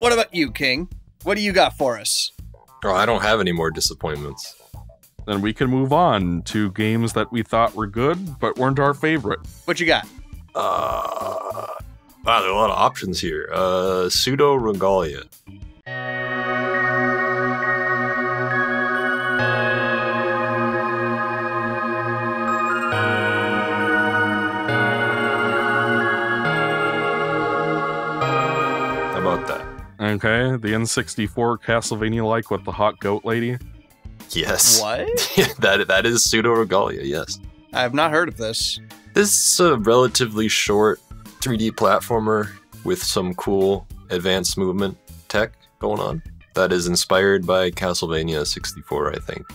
What about you, King? What do you got for us? Oh, I don't have any more disappointments. Then we can move on to games that we thought were good, but weren't our favorite. What you got? Wow, there are a lot of options here. Pseudoregalia. How about that? Okay, the N64 Castlevania-like with the hot goat lady. Yes. What? that is Pseudoregalia, yes. I have not heard of this. This is a relatively short 3D platformer with some cool advanced movement tech going on that is inspired by Castlevania 64, I think.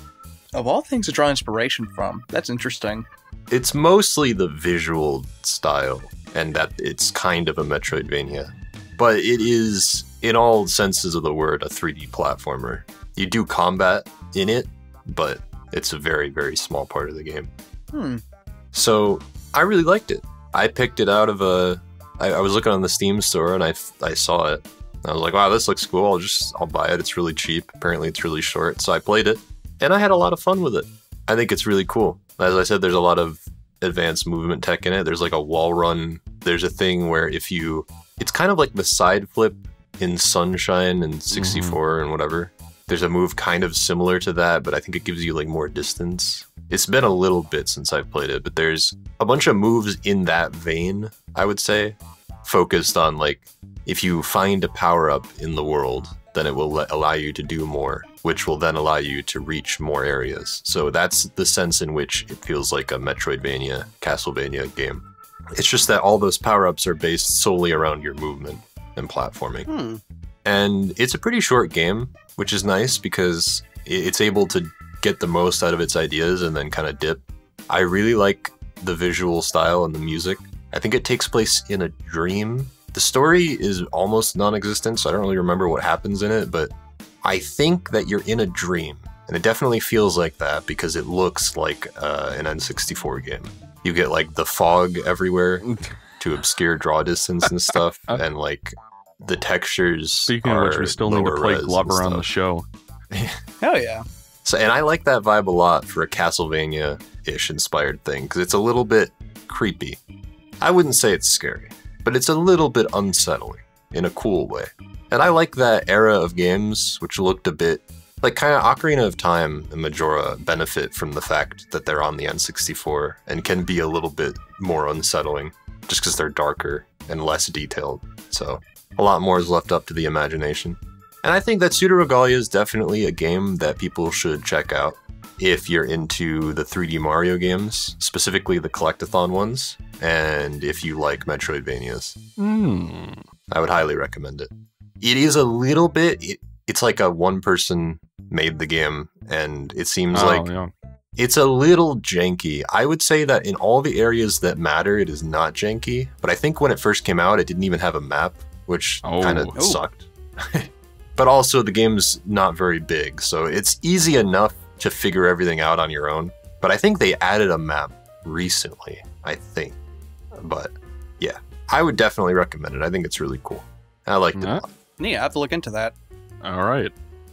Of all things to draw inspiration from, that's interesting. It's mostly the visual style and that it's kind of a Metroidvania, but it is, in all senses of the word, a 3D platformer. You do combat in it, but it's a very, very small part of the game. So I really liked it. I picked it out of I was looking on the Steam store and I saw it. I was like, wow, this looks cool. I'll buy it. It's really cheap. Apparently it's really short. So I played it and I had a lot of fun with it. I think it's really cool. As I said, there's a lot of advanced movement tech in it. There's like a wall run. There's a thing where it's kind of like the side flip in Sunshine and 64 and whatever. There's a move kind of similar to that, but I think it gives you like more distance. It's been a little bit since I've played it, but there's a bunch of moves in that vein, I would say, focused on like, if you find a power-up in the world, then it will allow you to do more, which will then allow you to reach more areas. So that's the sense in which it feels like a Metroidvania, Castlevania game. It's just that all those power-ups are based solely around your movement and platforming. And it's a pretty short game, which is nice because it's able to get the most out of its ideas and then kind of dip. I really like the visual style and the music. I think it takes place in a dream. The story is almost non-existent, so I don't really remember what happens in it, but I think that you're in a dream. And it definitely feels like that because it looks like an N64 game. You get like the fog everywhere to obscure draw distance and stuff, and like the textures. Speaking of which, we still need to play Glover on the show. Hell yeah. So, and I like that vibe a lot for a Castlevania-ish inspired thing, because it's a little bit creepy. I wouldn't say it's scary, but it's a little bit unsettling in a cool way. And I like that era of games, which looked a bit like kind of Ocarina of Time and Majora benefit from the fact that they're on the N64 and can be a little bit more unsettling just because they're darker and less detailed. So a lot more is left up to the imagination. And I think that Pseudoregalia is definitely a game that people should check out if you're into the 3D Mario games, specifically the collectathon ones, and if you like Metroidvanias. I would highly recommend it. It is a little bit, it's like a one person made the game, and it seems it's a little janky. I would say that in all the areas that matter, it is not janky, but I think when it first came out, it didn't even have a map, which kind of sucked. But also the game's not very big, so it's easy enough to figure everything out on your own. But I think they added a map recently, I think. But yeah, I would definitely recommend it. I think it's really cool. I liked it a lot. Yeah, I have to look into that. All right.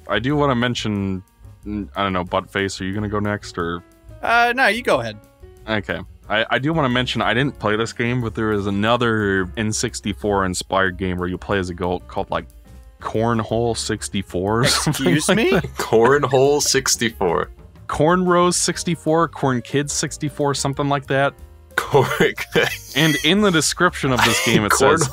I do want to mention, I don't know, Buttface, are you going to go next, or? No, you go ahead. Okay. I do want to mention, I didn't play this game, but there is another N64 inspired game where you play as a goat called like Cornhole 64 or something. Excuse me? Cornhole 64. Cornrows 64, Corn Kids 64, something like that. And in the description of this game, it says,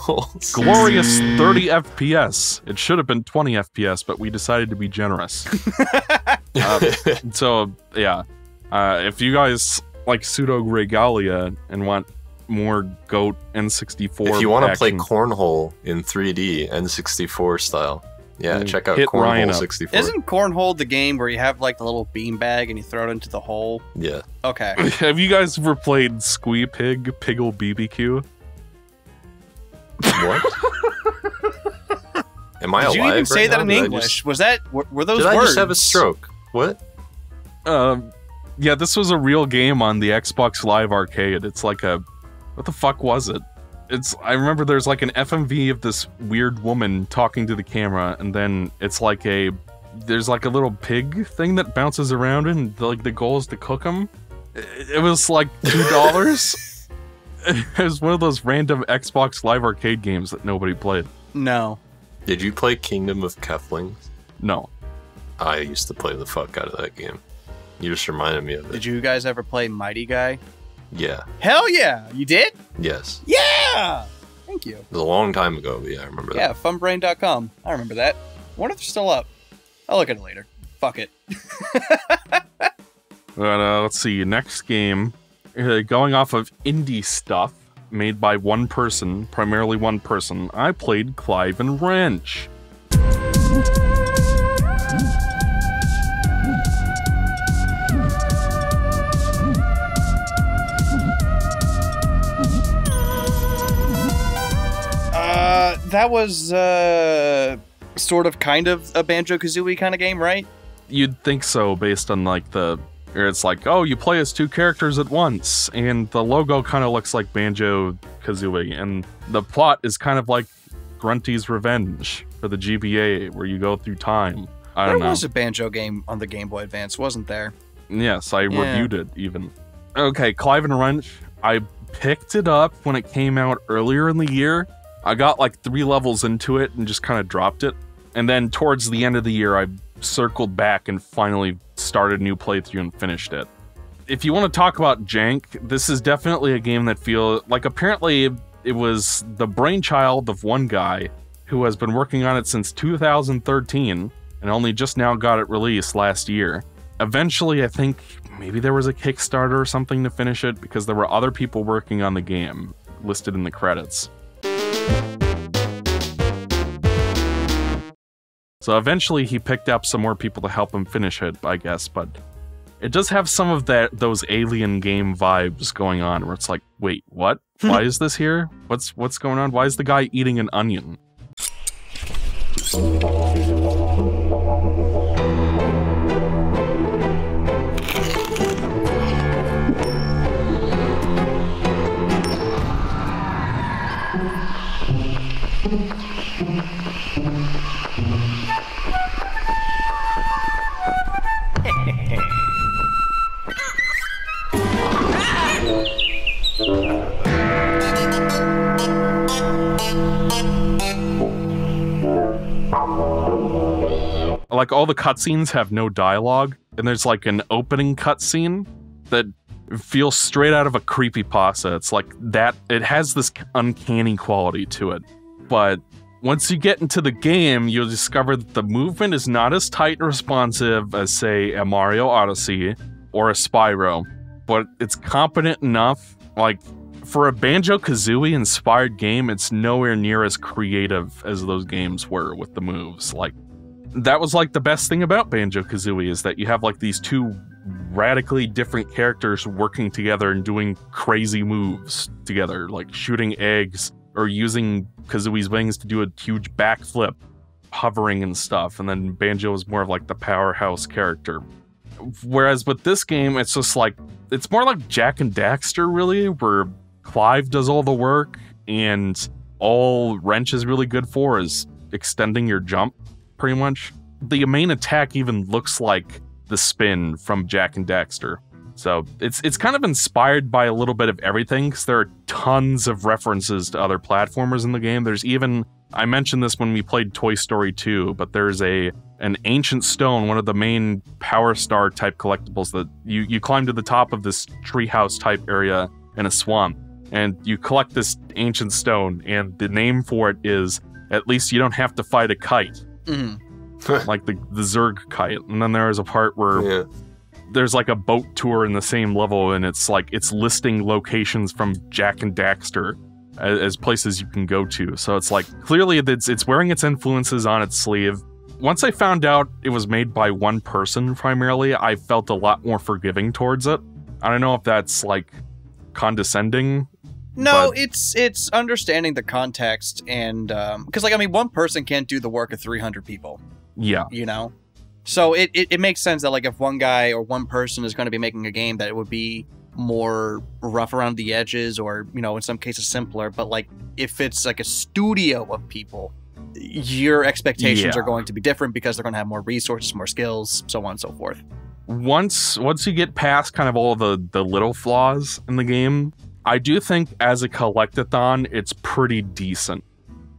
glorious 30 FPS. It should have been 20 FPS, but we decided to be generous. So, yeah. If you guys like Pseudoregalia and want more GOAT N64 if you want to play Cornhole in 3D N64 style, yeah, check out Cornhole 64. Isn't Cornhole the game where you have like the little beanbag and you throw it into the hole? Yeah. Okay. Have you guys ever played Squee Pig, Piggle BBQ? What? Am I alive? Did you even say that in English? Was that, were those words? Did I just have a stroke? What? Yeah, this was a real game on the Xbox Live Arcade. It's like a, what the fuck was it? I remember there's like an FMV of this weird woman talking to the camera, and then it's like there's like a little pig thing that bounces around, and like the goal is to cook them. It was like $2. It was one of those random Xbox Live Arcade games that nobody played. No. Did you play Kingdom of Keflings? No. I used to play the fuck out of that game. You just reminded me of it. Did you guys ever play Mighty Guy? Yeah. Hell yeah! You did? Yes. Yeah! Thank you. It was a long time ago, but yeah, I remember that. Yeah, funbrain.com. I remember that. I wonder if they're still up. I'll look at it later. Fuck it. But let's see. Next game, going off of indie stuff made by one person, primarily one person, I played Clive and Wrench. That was sort of kind of a Banjo-Kazooie kind of game, right? You'd think so, based on like it's like, oh, you play as two characters at once, and the logo kind of looks like Banjo-Kazooie, and the plot is kind of like Grunty's Revenge for the GBA, where you go through time. I don't know. There was a Banjo game on the Game Boy Advance, wasn't there? Yes, I reviewed it, even. Okay, Clive and Wrench, I picked it up when it came out earlier in the year. I got like 3 levels into it and just kind of dropped it. And then towards the end of the year, I circled back and finally started a new playthrough and finished it. If you want to talk about jank, this is definitely a game that feels like, apparently it was the brainchild of one guy who has been working on it since 2013 and only just now got it released last year. Eventually, I think maybe there was a Kickstarter or something to finish it, because there were other people working on the game listed in the credits. So eventually he picked up some more people to help him finish it, I guess, but it does have some of those alien game vibes going on, where it's like, wait, what? Why is this here? What's going on? Why is the guy eating an onion? Like, all the cutscenes have no dialogue, and there's like an opening cutscene that feels straight out of a creepypasta. It's like that, it has this uncanny quality to it. But once you get into the game, you'll discover that the movement is not as tight and responsive as, say, a Mario Odyssey or a Spyro, but it's competent enough. Like, for a Banjo-Kazooie inspired game, it's nowhere near as creative as those games were with the moves. Like, that was like the best thing about Banjo-Kazooie, is that you have like these two radically different characters working together and doing crazy moves together, like shooting eggs or using Kazooie's wings to do a huge backflip, hovering and stuff. And then Banjo is more of like the powerhouse character. Whereas with this game, it's just like, it's more like Jak and Daxter, really, where Clive does all the work, and all Wrench is really good for is extending your jump, pretty much. The main attack even looks like the spin from Jak and Daxter. So it's kind of inspired by a little bit of everything, because there are tons of references to other platformers in the game. There's even, I mentioned this when we played Toy Story 2, but there's an ancient stone, one of the main Power Star type collectibles, that you climb to the top of this treehouse type area in a swamp, and you collect this ancient stone, and the name for it is, at least you don't have to fight a kite. Like the Zerg kite. And then there is a part where there's like a boat tour in the same level, and it's like, it's listing locations from Jak and Daxter as places you can go to. So it's like, clearly it's wearing its influences on its sleeve. Once I found out it was made by one person primarily, I felt a lot more forgiving towards it. I don't know if that's like condescending. No, it's understanding the context, and because like, I mean, one person can't do the work of 300 people. Yeah. You know? So it makes sense that like, if one guy or one person is going to be making a game, that it would be more rough around the edges, or, you know, in some cases simpler. But like, if it's like a studio of people, your expectations are going to be different because they're going to have more resources, more skills, so on and so forth. Once you get past kind of all the little flaws in the game, I do think as a collectathon, it's pretty decent.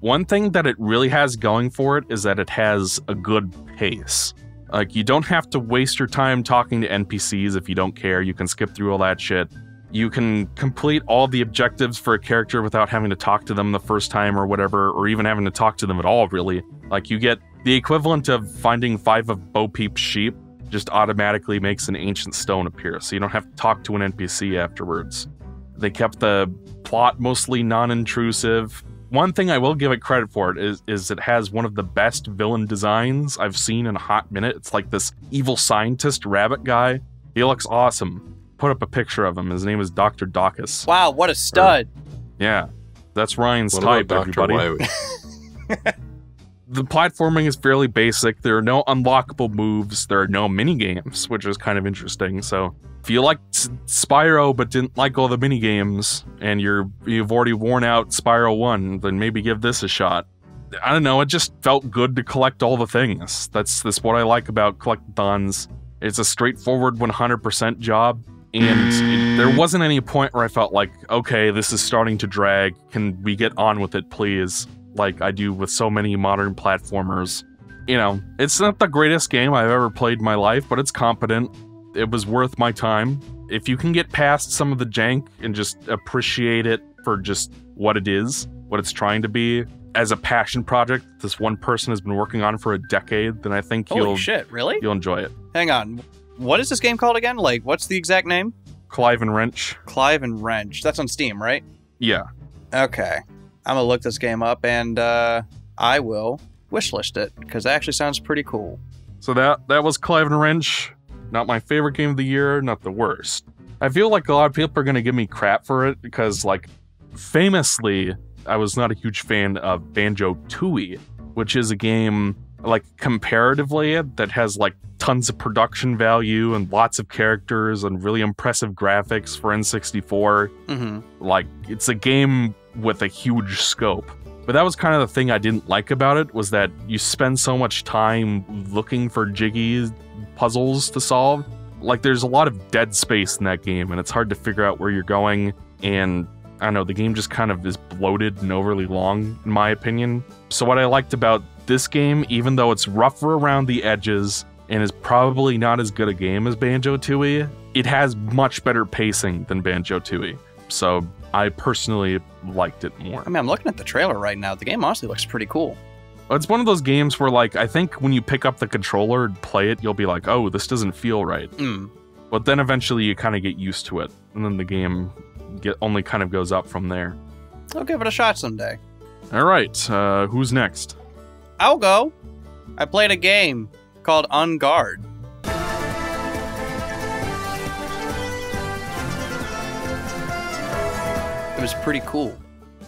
One thing that it really has going for it is that it has a good pace. Like, you don't have to waste your time talking to NPCs if you don't care. You can skip through all that shit. You can complete all the objectives for a character without having to talk to them the first time or whatever, or even having to talk to them at all, really. Like, you get the equivalent of finding 5 of Bo Peep's sheep just automatically makes an ancient stone appear, so you don't have to talk to an NPC afterwards. They kept the plot mostly non-intrusive. One thing I will give it credit for is it has one of the best villain designs I've seen in a hot minute. It's like this evil scientist rabbit guy. He looks awesome. Put up a picture of him. His name is Dr. Dawkins. Wow, what a stud. Yeah, that's Ryan's type, everybody. The platforming is fairly basic. There are no unlockable moves. There are no mini-games, which is kind of interesting. So if you liked Spyro but didn't like all the mini-games, and you've already worn out Spyro 1, then maybe give this a shot. I don't know, it just felt good to collect all the things. That's what I like about collectathons. It's a straightforward 100% job, and there wasn't any point where I felt like, okay, this is starting to drag. Can we get on with it, please? Like I do with so many modern platformers. You know, it's not the greatest game I've ever played in my life, but it's competent. It was worth my time. If you can get past some of the jank and just appreciate it for just what it is, what it's trying to be, as a passion project this one person has been working on for a decade, then I think Holy shit, really? You'll enjoy it. Hang on. What is this game called again? Like, what's the exact name? Clive and Wrench. Clive and Wrench. That's on Steam, right? Yeah. Okay. I'm gonna look this game up, and I will wishlist it, because that actually sounds pretty cool. So that was Clive and Wrench. Not my favorite game of the year, not the worst. I feel like a lot of people are going to give me crap for it, because, like, famously, I was not a huge fan of Banjo-Tooie, which is a game, like, comparatively, that has, like, tons of production value and lots of characters and really impressive graphics for N64. Mm-hmm. Like, it's a game with a huge scope. But that was kind of the thing I didn't like about it, was that you spend so much time looking for jiggy puzzles to solve. Like, there's a lot of dead space in that game, and it's hard to figure out where you're going, and I don't know, the game just kind of is bloated and overly long, in my opinion. So what I liked about this game, even though it's rougher around the edges and is probably not as good a game as Banjo-Tooie, it has much better pacing than Banjo-Tooie. So I personally liked it more. I mean, I'm looking at the trailer right now. The game honestly looks pretty cool. It's one of those games where, like, I think when you pick up the controller and play it, you'll be like, oh, this doesn't feel right. But then eventually you kind of get used to it, and then the game only kind of goes up from there. I'll give it a shot someday. All right, who's next? I'll go. I played a game called Garde. It was pretty cool.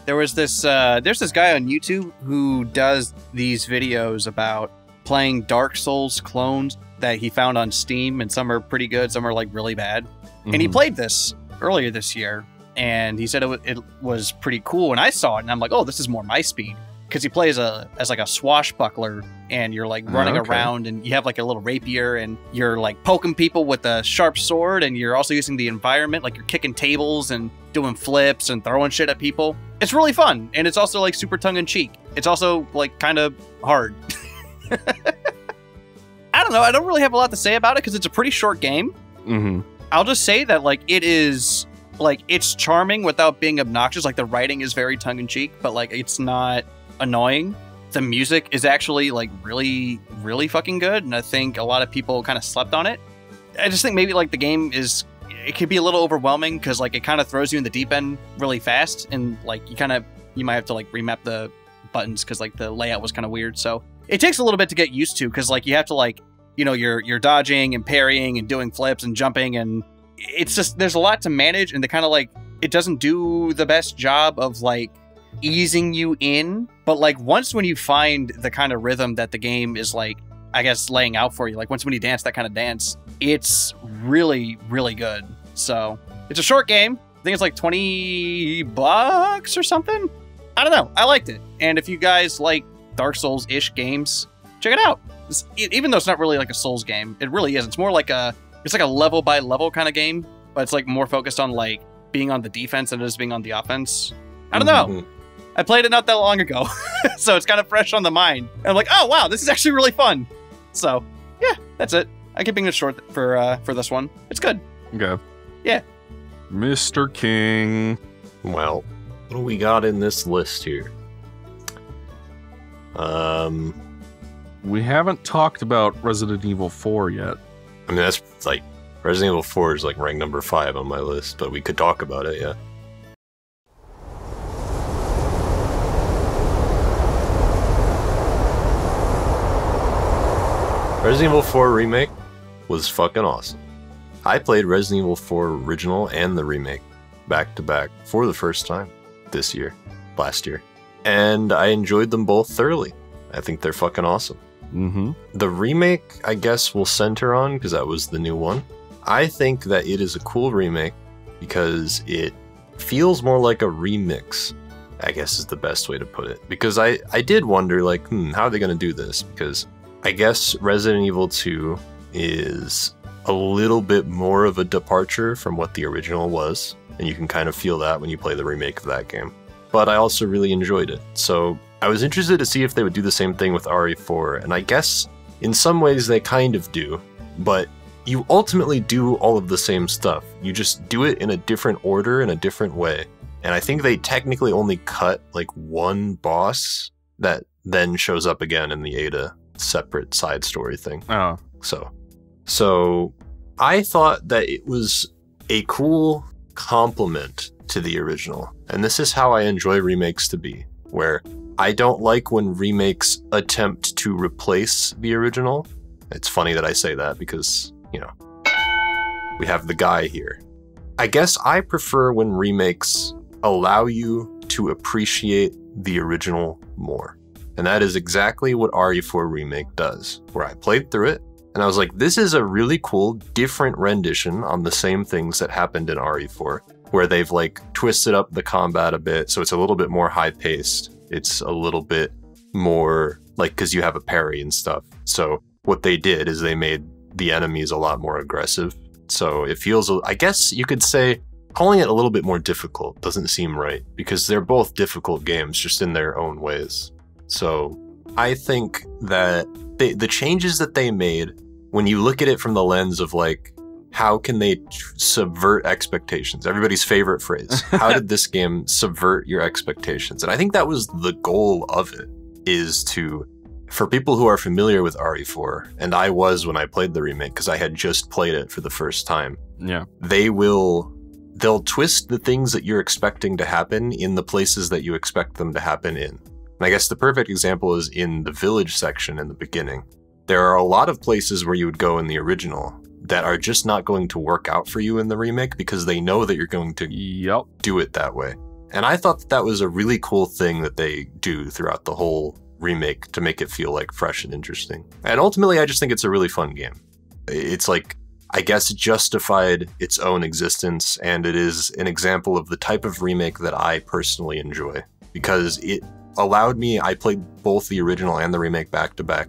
There was this, there's this guy on YouTube who does these videos about playing Dark Souls clones that he found on Steam, and some are pretty good, some are like really bad. Mm-hmm. And he played this earlier this year, and he said it was pretty cool, and I saw it, and I'm like, oh, this is more my speed. Because he plays as like a swashbuckler, and you're like running around, and you have like a little rapier, and you're like poking people with a sharp sword, and you're also using the environment, like you're kicking tables and doing flips and throwing shit at people. It's really fun, and it's also like super tongue-in-cheek. It's also like kind of hard. I don't know, I don't really have a lot to say about it because it's a pretty short game. Mm-hmm. I'll just say that like it is, like, it's charming without being obnoxious. Like the writing is very tongue-in-cheek, but like it's not annoying. The music is actually like really, really fucking good, and I think a lot of people kind of slept on it. I just think maybe like the game it could be a little overwhelming because like it kind of throws you in the deep end really fast, and like you might have to like remap the buttons because like the layout was kind of weird. So it takes a little bit to get used to because like you have to like, you know, you're dodging and parrying and doing flips and jumping, and it's just there's a lot to manage, and the kind of like it doesn't do the best job of like easing you in. But like once when you find the kind of rhythm that the game is like, I guess, laying out for you, like once when you dance that kind of dance, it's really, really good. So It's a short game. I think it's like $20 or something. I don't know. I liked it. And if you guys like Dark Souls-ish games, check it out. Even though it's not really like a Souls game, it really is. It's more like it's like a level by level kind of game, but it's like more focused on like being on the defense than it is being on the offense. I don't know. I played it not that long ago, so it's kind of fresh on the mind. And I'm like, oh wow, this is actually really fun. So yeah, that's it. I'm keeping it short for this one. It's good. Okay. Yeah. Mr. King. Well, what do we got in this list here? We haven't talked about Resident Evil 4 yet. I mean, that's like Resident Evil 4 is like rank number 5 on my list, but we could talk about it, yeah. Resident Evil 4 Remake was fucking awesome. I played Resident Evil 4 Original and the Remake back to back for the first time last year. And I enjoyed them both thoroughly. I think they're fucking awesome. The remake, I guess, will center on, because that was the new one. I think that it is a cool remake because it feels more like a remix, I guess is the best way to put it. Because I did wonder, like, how are they going to do this? Because I guess Resident Evil 2 is a little bit more of a departure from what the original was, and you can kind of feel that when you play the remake of that game. But I also really enjoyed it, so I was interested to see if they would do the same thing with RE4, and I guess in some ways they kind of do, but you ultimately do all of the same stuff. You just do it in a different order, in a different way. And I think they technically only cut like one boss that then shows up again in the Ada separate side story thing. Oh. So I thought that it was a cool complement to the original. And this is how I enjoy remakes to be, where I don't like when remakes attempt to replace the original. It's funny that I say that because, you know, we have the guy here. I guess I prefer when remakes allow you to appreciate the original more. And that is exactly what RE4 Remake does, where I played through it and I was like, this is a really cool, different rendition on the same things that happened in RE4, where they've like twisted up the combat a bit, so it's a little bit more high-paced. It's a little bit more like, because you have a parry and stuff. So what they did is they made the enemies a lot more aggressive. So it feels, I guess you could say, calling it a little bit more difficult doesn't seem right, because they're both difficult games just in their own ways. So I think that the changes that they made, when you look at it from the lens of like, how can they subvert expectations? Everybody's favorite phrase. How did this game subvert your expectations? And I think that was the goal of it, is to, for people who are familiar with RE4, and I was when I played the remake because I had just played it for the first time. Yeah. They'll twist the things that you're expecting to happen in the places that you expect them to happen in. And I guess the perfect example is in the village section in the beginning. There are a lot of places where you would go in the original that are just not going to work out for you in the remake because they know that you're going to do it that way. And I thought that was a really cool thing that they do throughout the whole remake to make it feel like fresh and interesting. And ultimately, I just think it's a really fun game. It's like, I guess, justified its own existence, and it is an example of the type of remake that I personally enjoy, because it allowed me, I played both the original and the remake back to back,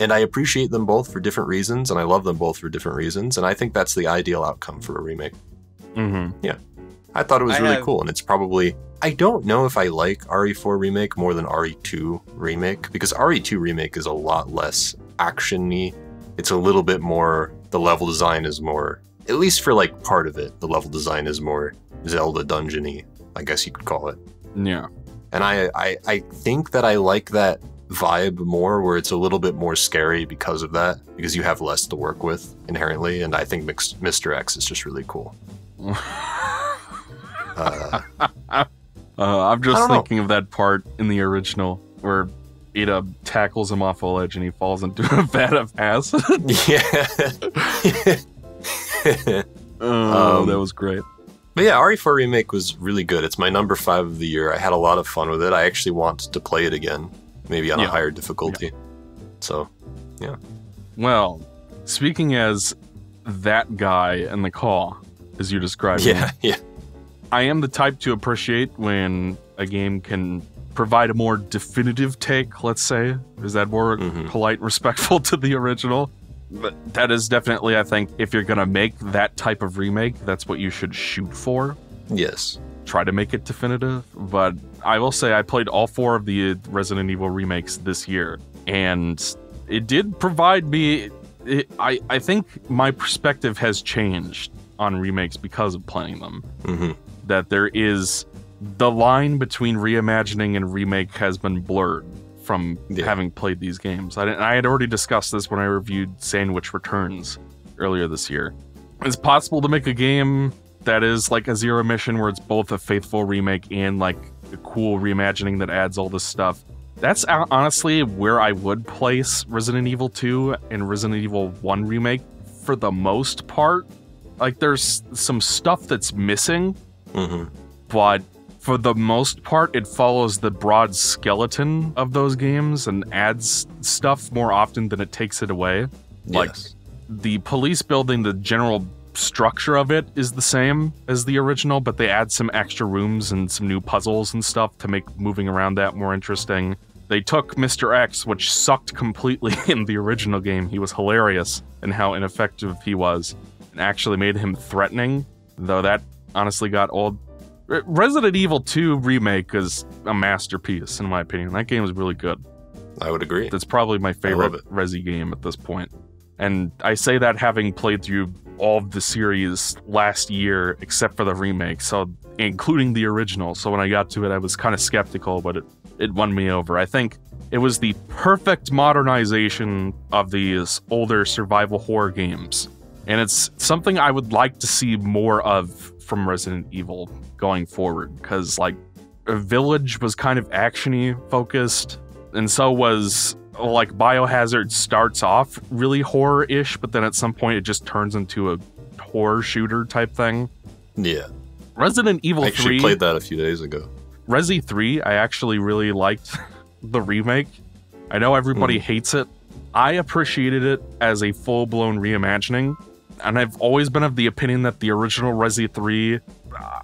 and I appreciate them both for different reasons, and I love them both for different reasons, and I think that's the ideal outcome for a remake. Yeah. I thought it was really cool, and it's probably, I don't know if I like RE4 Remake more than RE2 Remake, because RE2 Remake is a lot less action-y. It's a little bit more, the level design is more, at least for like part of it, the level design is more Zelda dungeon-y, I guess you could call it. Yeah. And I think that I like that vibe more, where it's a little bit more scary because of that, because you have less to work with inherently, and I think Mr. X is just really cool. I'm just thinking of that part in the original where Ada tackles him off a ledge and he falls into a vat of acid. Oh, that was great. But yeah, RE4 Remake was really good. It's my number 5 of the year. I had a lot of fun with it. I actually want to play it again, maybe on a higher difficulty. So, yeah. Well, speaking as that guy in the call, as you described. Yeah. I am the type to appreciate when a game can provide a more definitive take, let's say. Is that more polite and respectful to the original? But that is definitely, I think, if you're going to make that type of remake, that's what you should shoot for. Yes. Try to make it definitive. But I will say I played all 4 of the Resident Evil remakes this year, and it did provide me... I think my perspective has changed on remakes because of playing them. That there is... The line between reimagining and remake has been blurred from having played these games. I had already discussed this when I reviewed Sandwich Returns earlier this year. It's possible to make a game that is like a zero mission where it's both a faithful remake and like a cool reimagining that adds all this stuff. That's honestly where I would place Resident Evil 2 and Resident Evil 1 Remake for the most part. Like, there's some stuff that's missing, but for the most part, it follows the broad skeleton of those games and adds stuff more often than it takes it away. Like, the police building, the general structure of it is the same as the original, but they add some extra rooms and some new puzzles and stuff to make moving around that more interesting. They took Mr. X, which sucked completely in the original game. He was hilarious in how ineffective he was, and actually made him threatening, though that honestly got old. Resident Evil 2 Remake is a masterpiece, in my opinion. That game is really good. I would agree. That's probably my favorite Resi game at this point. And I say that having played through all of the series last year, except for the remake, so including the original. So when I got to it, I was kind of skeptical, but it won me over. I think it was the perfect modernization of these older survival horror games. And it's something I would like to see more of from Resident Evil going forward, because like Village was kind of action-y focused, and so was like Biohazard starts off really horror-ish, but then at some point it just turns into a horror shooter type thing. Yeah. Resident Evil 3... I actually played that a few days ago. Resi 3, I actually really liked the remake. I know everybody hates it. I appreciated it as a full-blown reimagining, and I've always been of the opinion that the original Resi 3...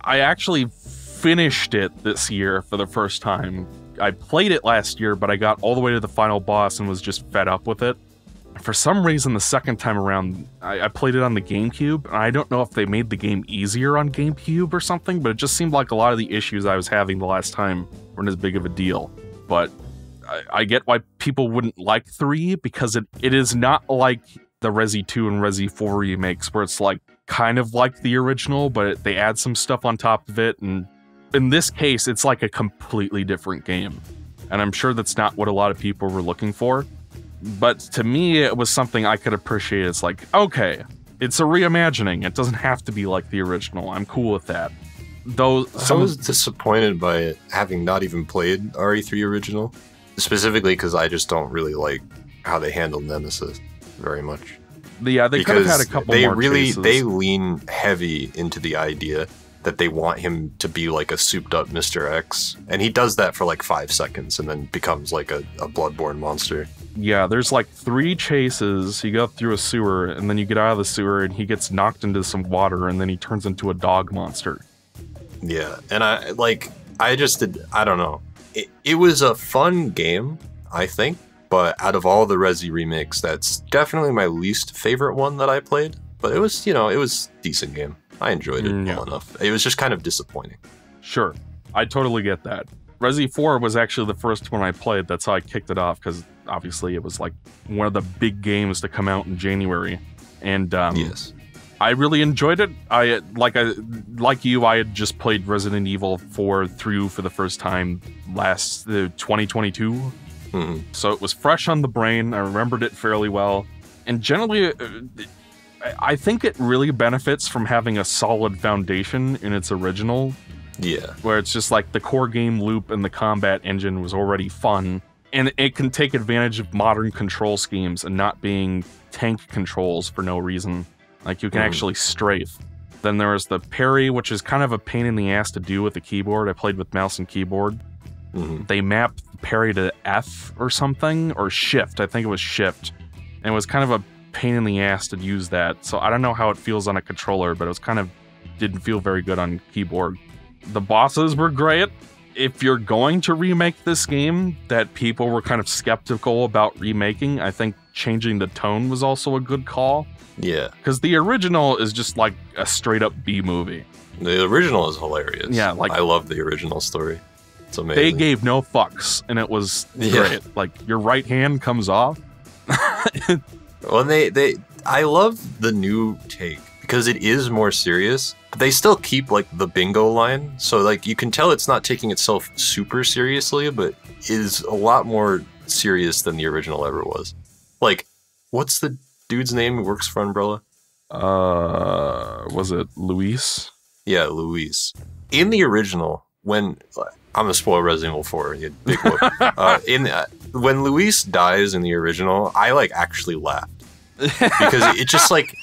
I actually finished it this year for the first time. I played it last year, but I got all the way to the final boss and was just fed up with it. For some reason, the second time around, I played it on the GameCube, and I don't know if they made the game easier on GameCube or something, but it just seemed like a lot of the issues I was having the last time weren't as big of a deal. But I get why people wouldn't like 3, because it is not like the Resi 2 and Resi 4 remakes, where it's like kind of like the original, but they add some stuff on top of it, and in this case, it's like a completely different game. And I'm sure that's not what a lot of people were looking for. But to me, it was something I could appreciate. It's like, okay, it's a reimagining. It doesn't have to be like the original. I'm cool with that. Though I was disappointed by it, having not even played RE3 original. Specifically because I just don't really like how they handled Nemesis very much. Yeah, they could have had a couple more chases. They lean heavy into the idea that they want him to be like a souped up Mr. X. And he does that for like 5 seconds and then becomes like a bloodborne monster. Yeah, there's like 3 chases. You go through a sewer and then you get out of the sewer and he gets knocked into some water and then he turns into a dog monster. Yeah, and I don't know. It was a fun game, I think. But out of all the Resi remakes, that's definitely my least favorite one that I played. But it was, it was a decent game. I enjoyed it well enough. It was just kind of disappointing. Sure. I totally get that. Resi 4 was actually the first one I played. That's how I kicked it off, because obviously it was like one of the big games to come out in January. And yes, I really enjoyed it. Like you, I had just played Resident Evil 4 through for the first time last 2022. So it was fresh on the brain. I remembered it fairly well. And generally, I think it really benefits from having a solid foundation in its original. Yeah. Where it's just like the core game loop and the combat engine was already fun. And it can take advantage of modern control schemes and not being tank controls for no reason. Like you can actually strafe. Then there was the parry, which is kind of a pain in the ass to do with the keyboard. I played with mouse and keyboard. They mapped parry to F or something, or shift. I think it was shift. And it was kind of a pain in the ass to use that. So I don't know how it feels on a controller, but it was kind of didn't feel very good on keyboard. The bosses were great. If you're going to remake this game that people were kind of skeptical about remaking, I think changing the tone was also a good call. Yeah. Because the original is just like a straight up B movie. The original is hilarious. Yeah, like I love the original story. It's amazing. They gave no fucks, and it was great. Like, your right hand comes off. Well, I love the new take because it is more serious, but they still keep like the bingo line. So like you can tell it's not taking itself super seriously, but is a lot more serious than the original ever was. Like, what's the dude's name who works for Umbrella? Was it Luis? Yeah, Luis. In the original, when I'm gonna spoil Resident Evil 4, you big whoop. When Luis dies in the original, I like actually laughed because it just like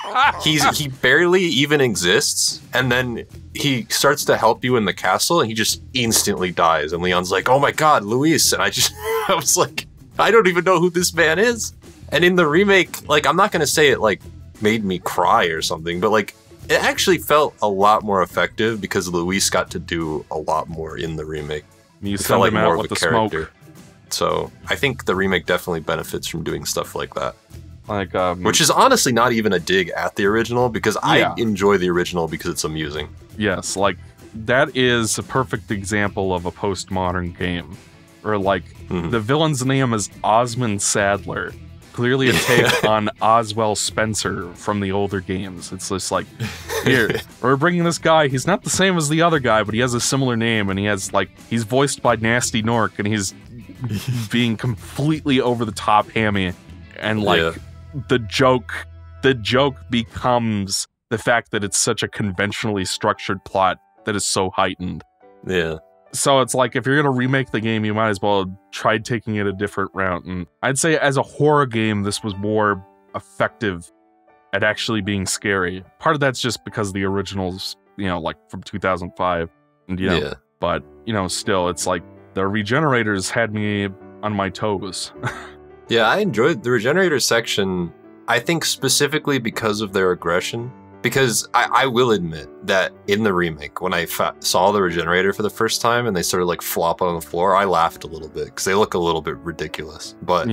he barely even exists, and then he starts to help you in the castle, and he just instantly dies, and Leon's like, "Oh my god, Luis!" And I was like, I don't even know who this man is. And in the remake, like I'm not gonna say it like made me cry or something, but like it actually felt a lot more effective because Luis got to do a lot more in the remake. You send him out with the smoke. So I think the remake definitely benefits from doing stuff like that. Like, which is honestly not even a dig at the original because I enjoy the original because it's amusing. Yes, like that is a perfect example of a postmodern game. Or like the villain's name is Osmond Sadler. Clearly a take on Oswell Spencer from the older games. It's just like, here, we're bringing this guy. He's not the same as the other guy, but he has a similar name, and he's voiced by Nasty Nork, and he's being completely over the top hammy. And like the joke becomes the fact that it's such a conventionally structured plot that is so heightened. Yeah. So it's like, if you're going to remake the game, you might as well try taking it a different route. And I'd say as a horror game, this was more effective at actually being scary. Part of that's just because the original's, like from 2005. And, but, still, it's like the Regenerators had me on my toes. Yeah, I enjoyed the Regenerator section, I think specifically because of their aggression. Because I will admit that in the remake, when I saw the Regenerator for the first time and they sort of like flop on the floor, I laughed a little bit because they look a little bit ridiculous. But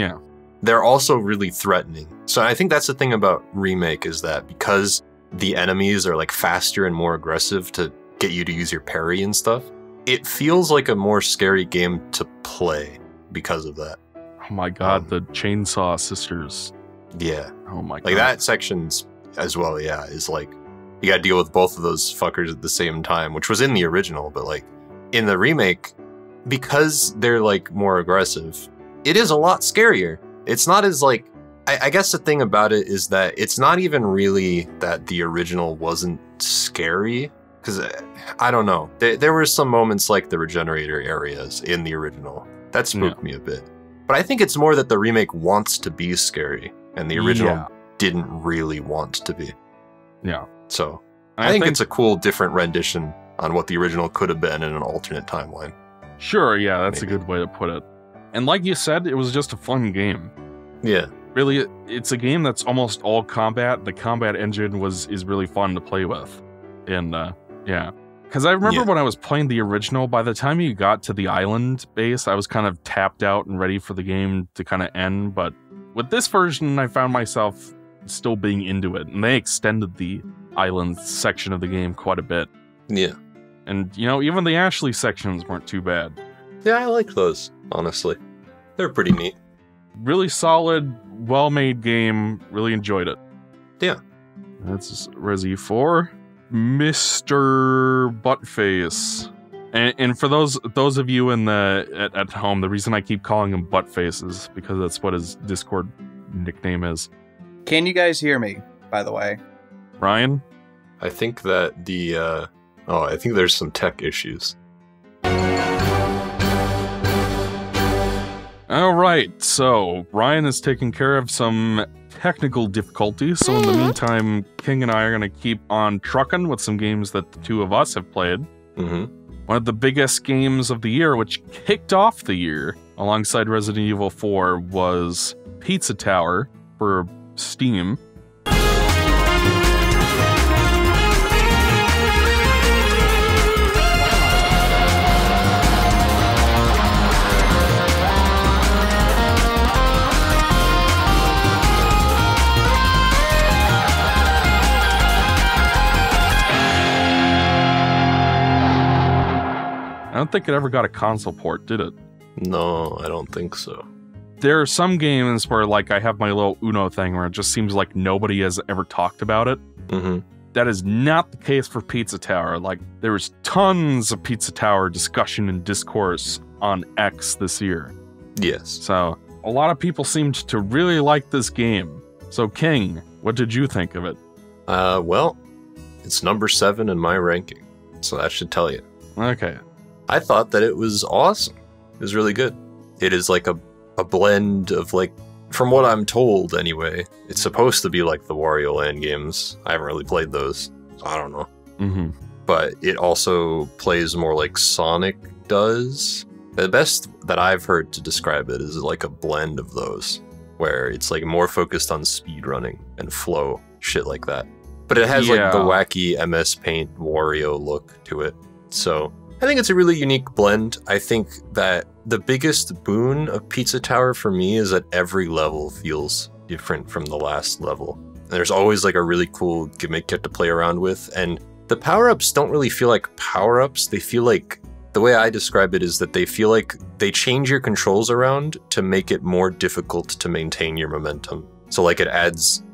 they're also really threatening. So I think that's the thing about remake is that because the enemies are like faster and more aggressive to get you to use your parry and stuff, it feels like a more scary game to play because of that. Oh my god, the Chainsaw Sisters. Yeah. Oh my god. Like that section's as well, is like you gotta deal with both of those fuckers at the same time, which was in the original, but like in the remake, because they're like more aggressive, it is a lot scarier. It's not as like I guess the thing about it is that it's not even really that the original wasn't scary, because I don't know, there were some moments like the Regenerator areas in the original that spooked me a bit, but I think it's more that the remake wants to be scary and the original didn't really want to be. Yeah. So I think it's a cool, different rendition on what the original could have been in an alternate timeline. Sure, yeah, that's a good way to put it. And like you said, it was just a fun game. Yeah. Really, it's a game that's almost all combat. The combat engine is really fun to play with. And, Because I remember when I was playing the original, by the time you got to the island base, I was kind of tapped out and ready for the game to kind of end. But with this version, I found myself still being into it, and they extended the island section of the game quite a bit. Yeah. And, even the Ashley sections weren't too bad. Yeah, I like those, honestly. They're pretty neat. Really solid, well-made game. Really enjoyed it. Yeah. That's Resi 4. Mr. Buttface. And for those of you at home, the reason I keep calling him Buttface is because that's what his Discord nickname is. Can you guys hear me, by the way? Ryan? I think that I think there's some tech issues. All right, so Ryan is taking care of some technical difficulties, so in the meantime, King and I are going to keep on trucking with some games that the two of us have played. Mm-hmm. One of the biggest games of the year, which kicked off the year alongside Resident Evil 4, was Pizza Tower for Steam. don't think it ever got a console port, did it? No, I don't think so. There are some games where, like, I have my little Uno thing where it just seems like nobody has ever talked about it. Mm-hmm. That is not the case for Pizza Tower. Like, there was tons of Pizza Tower discussion and discourse on X this year. Yes. So, a lot of people seemed to really like this game. So, King, what did you think of it? Well, it's number 7 in my ranking, so that should tell you. Okay. I thought that it was awesome. It was really good. It is like a blend of, like, from what I'm told anyway, it's supposed to be like the Wario Land games. I haven't really played those, so I don't know. Mm-hmm. But it also plays more like Sonic does. The best that I've heard to describe it is like a blend of those, where it's like more focused on speedrunning and flow, shit like that. But it has like the wacky MS Paint Wario look to it. So I think it's a really unique blend. I think that the biggest boon of Pizza Tower for me is that every level feels different from the last level. And there's always like a really cool gimmick you have to play around with. And the power-ups don't really feel like power-ups. They feel like, the way I describe it is that they feel like they change your controls around to make it more difficult to maintain your momentum. So like it adds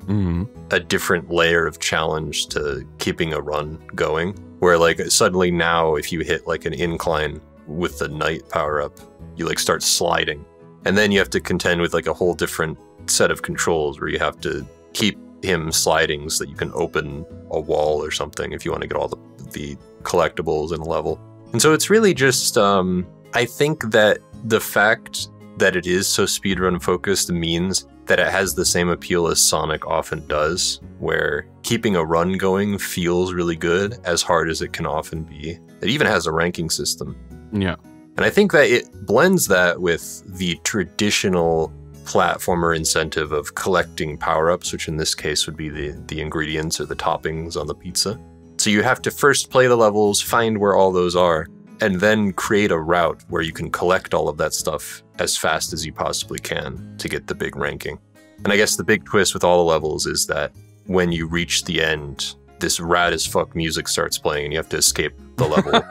a different layer of challenge to keeping a run going. Where like suddenly now if you hit like an incline with the night power up, you like start sliding. And then you have to contend with like a whole different set of controls where you have to keep him sliding so that you can open a wall or something if you want to get all the collectibles in a level. And so it's really just, I think that the fact that it is so speedrun focused means that it has the same appeal as Sonic often does, where keeping a run going feels really good, as hard as it can often be. It even has a ranking system. Yeah. And I think that it blends that with the traditional platformer incentive of collecting power-ups, which in this case would be the ingredients or the toppings on the pizza. So you have to first play the levels, find where all those are, and then create a route where you can collect all of that stuff as fast as you possibly can to get the big ranking. And I guess the big twist with all the levels is that when you reach the end, this rad as fuck music starts playing and you have to escape the level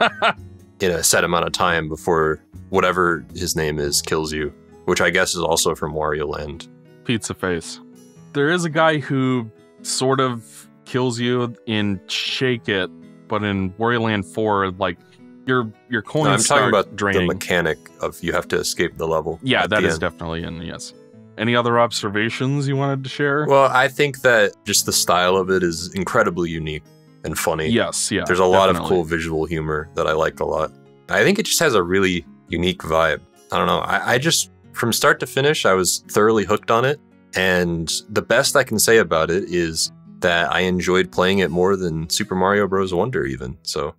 in a set amount of time before whatever his name is kills you, which I guess is also from Wario Land. Pizza Face. There is a guy who sort of kills you in Shake It, but in Wario Land 4, like, your coins I'm talking about draining. the mechanic of you have to escape the level. Yeah, that is definitely in, yes. Any other observations you wanted to share? Well, I think that just the style of it is incredibly unique and funny. Yes, yeah. There's a lot of cool visual humor that I like a lot. I think it just has a really unique vibe. I don't know. I just, from start to finish, I was thoroughly hooked on it. And the best I can say about it is that I enjoyed playing it more than Super Mario Bros. Wonder even. So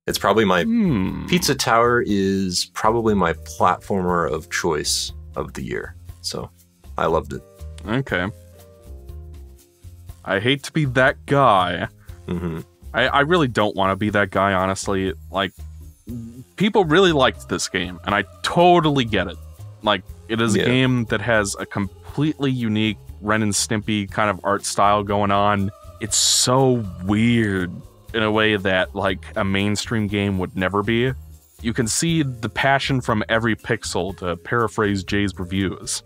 it's probably my... Pizza Tower is probably my platformer of choice of the year. So I loved it. Okay. I hate to be that guy. I really don't want to be that guy, honestly. Like, people really liked this game, and I totally get it. Like, it is a game that has a completely unique Ren and Stimpy kind of art style going on. It's so weird in a way that, like, a mainstream game would never be. You can see the passion from every pixel, to paraphrase Jay's reviews.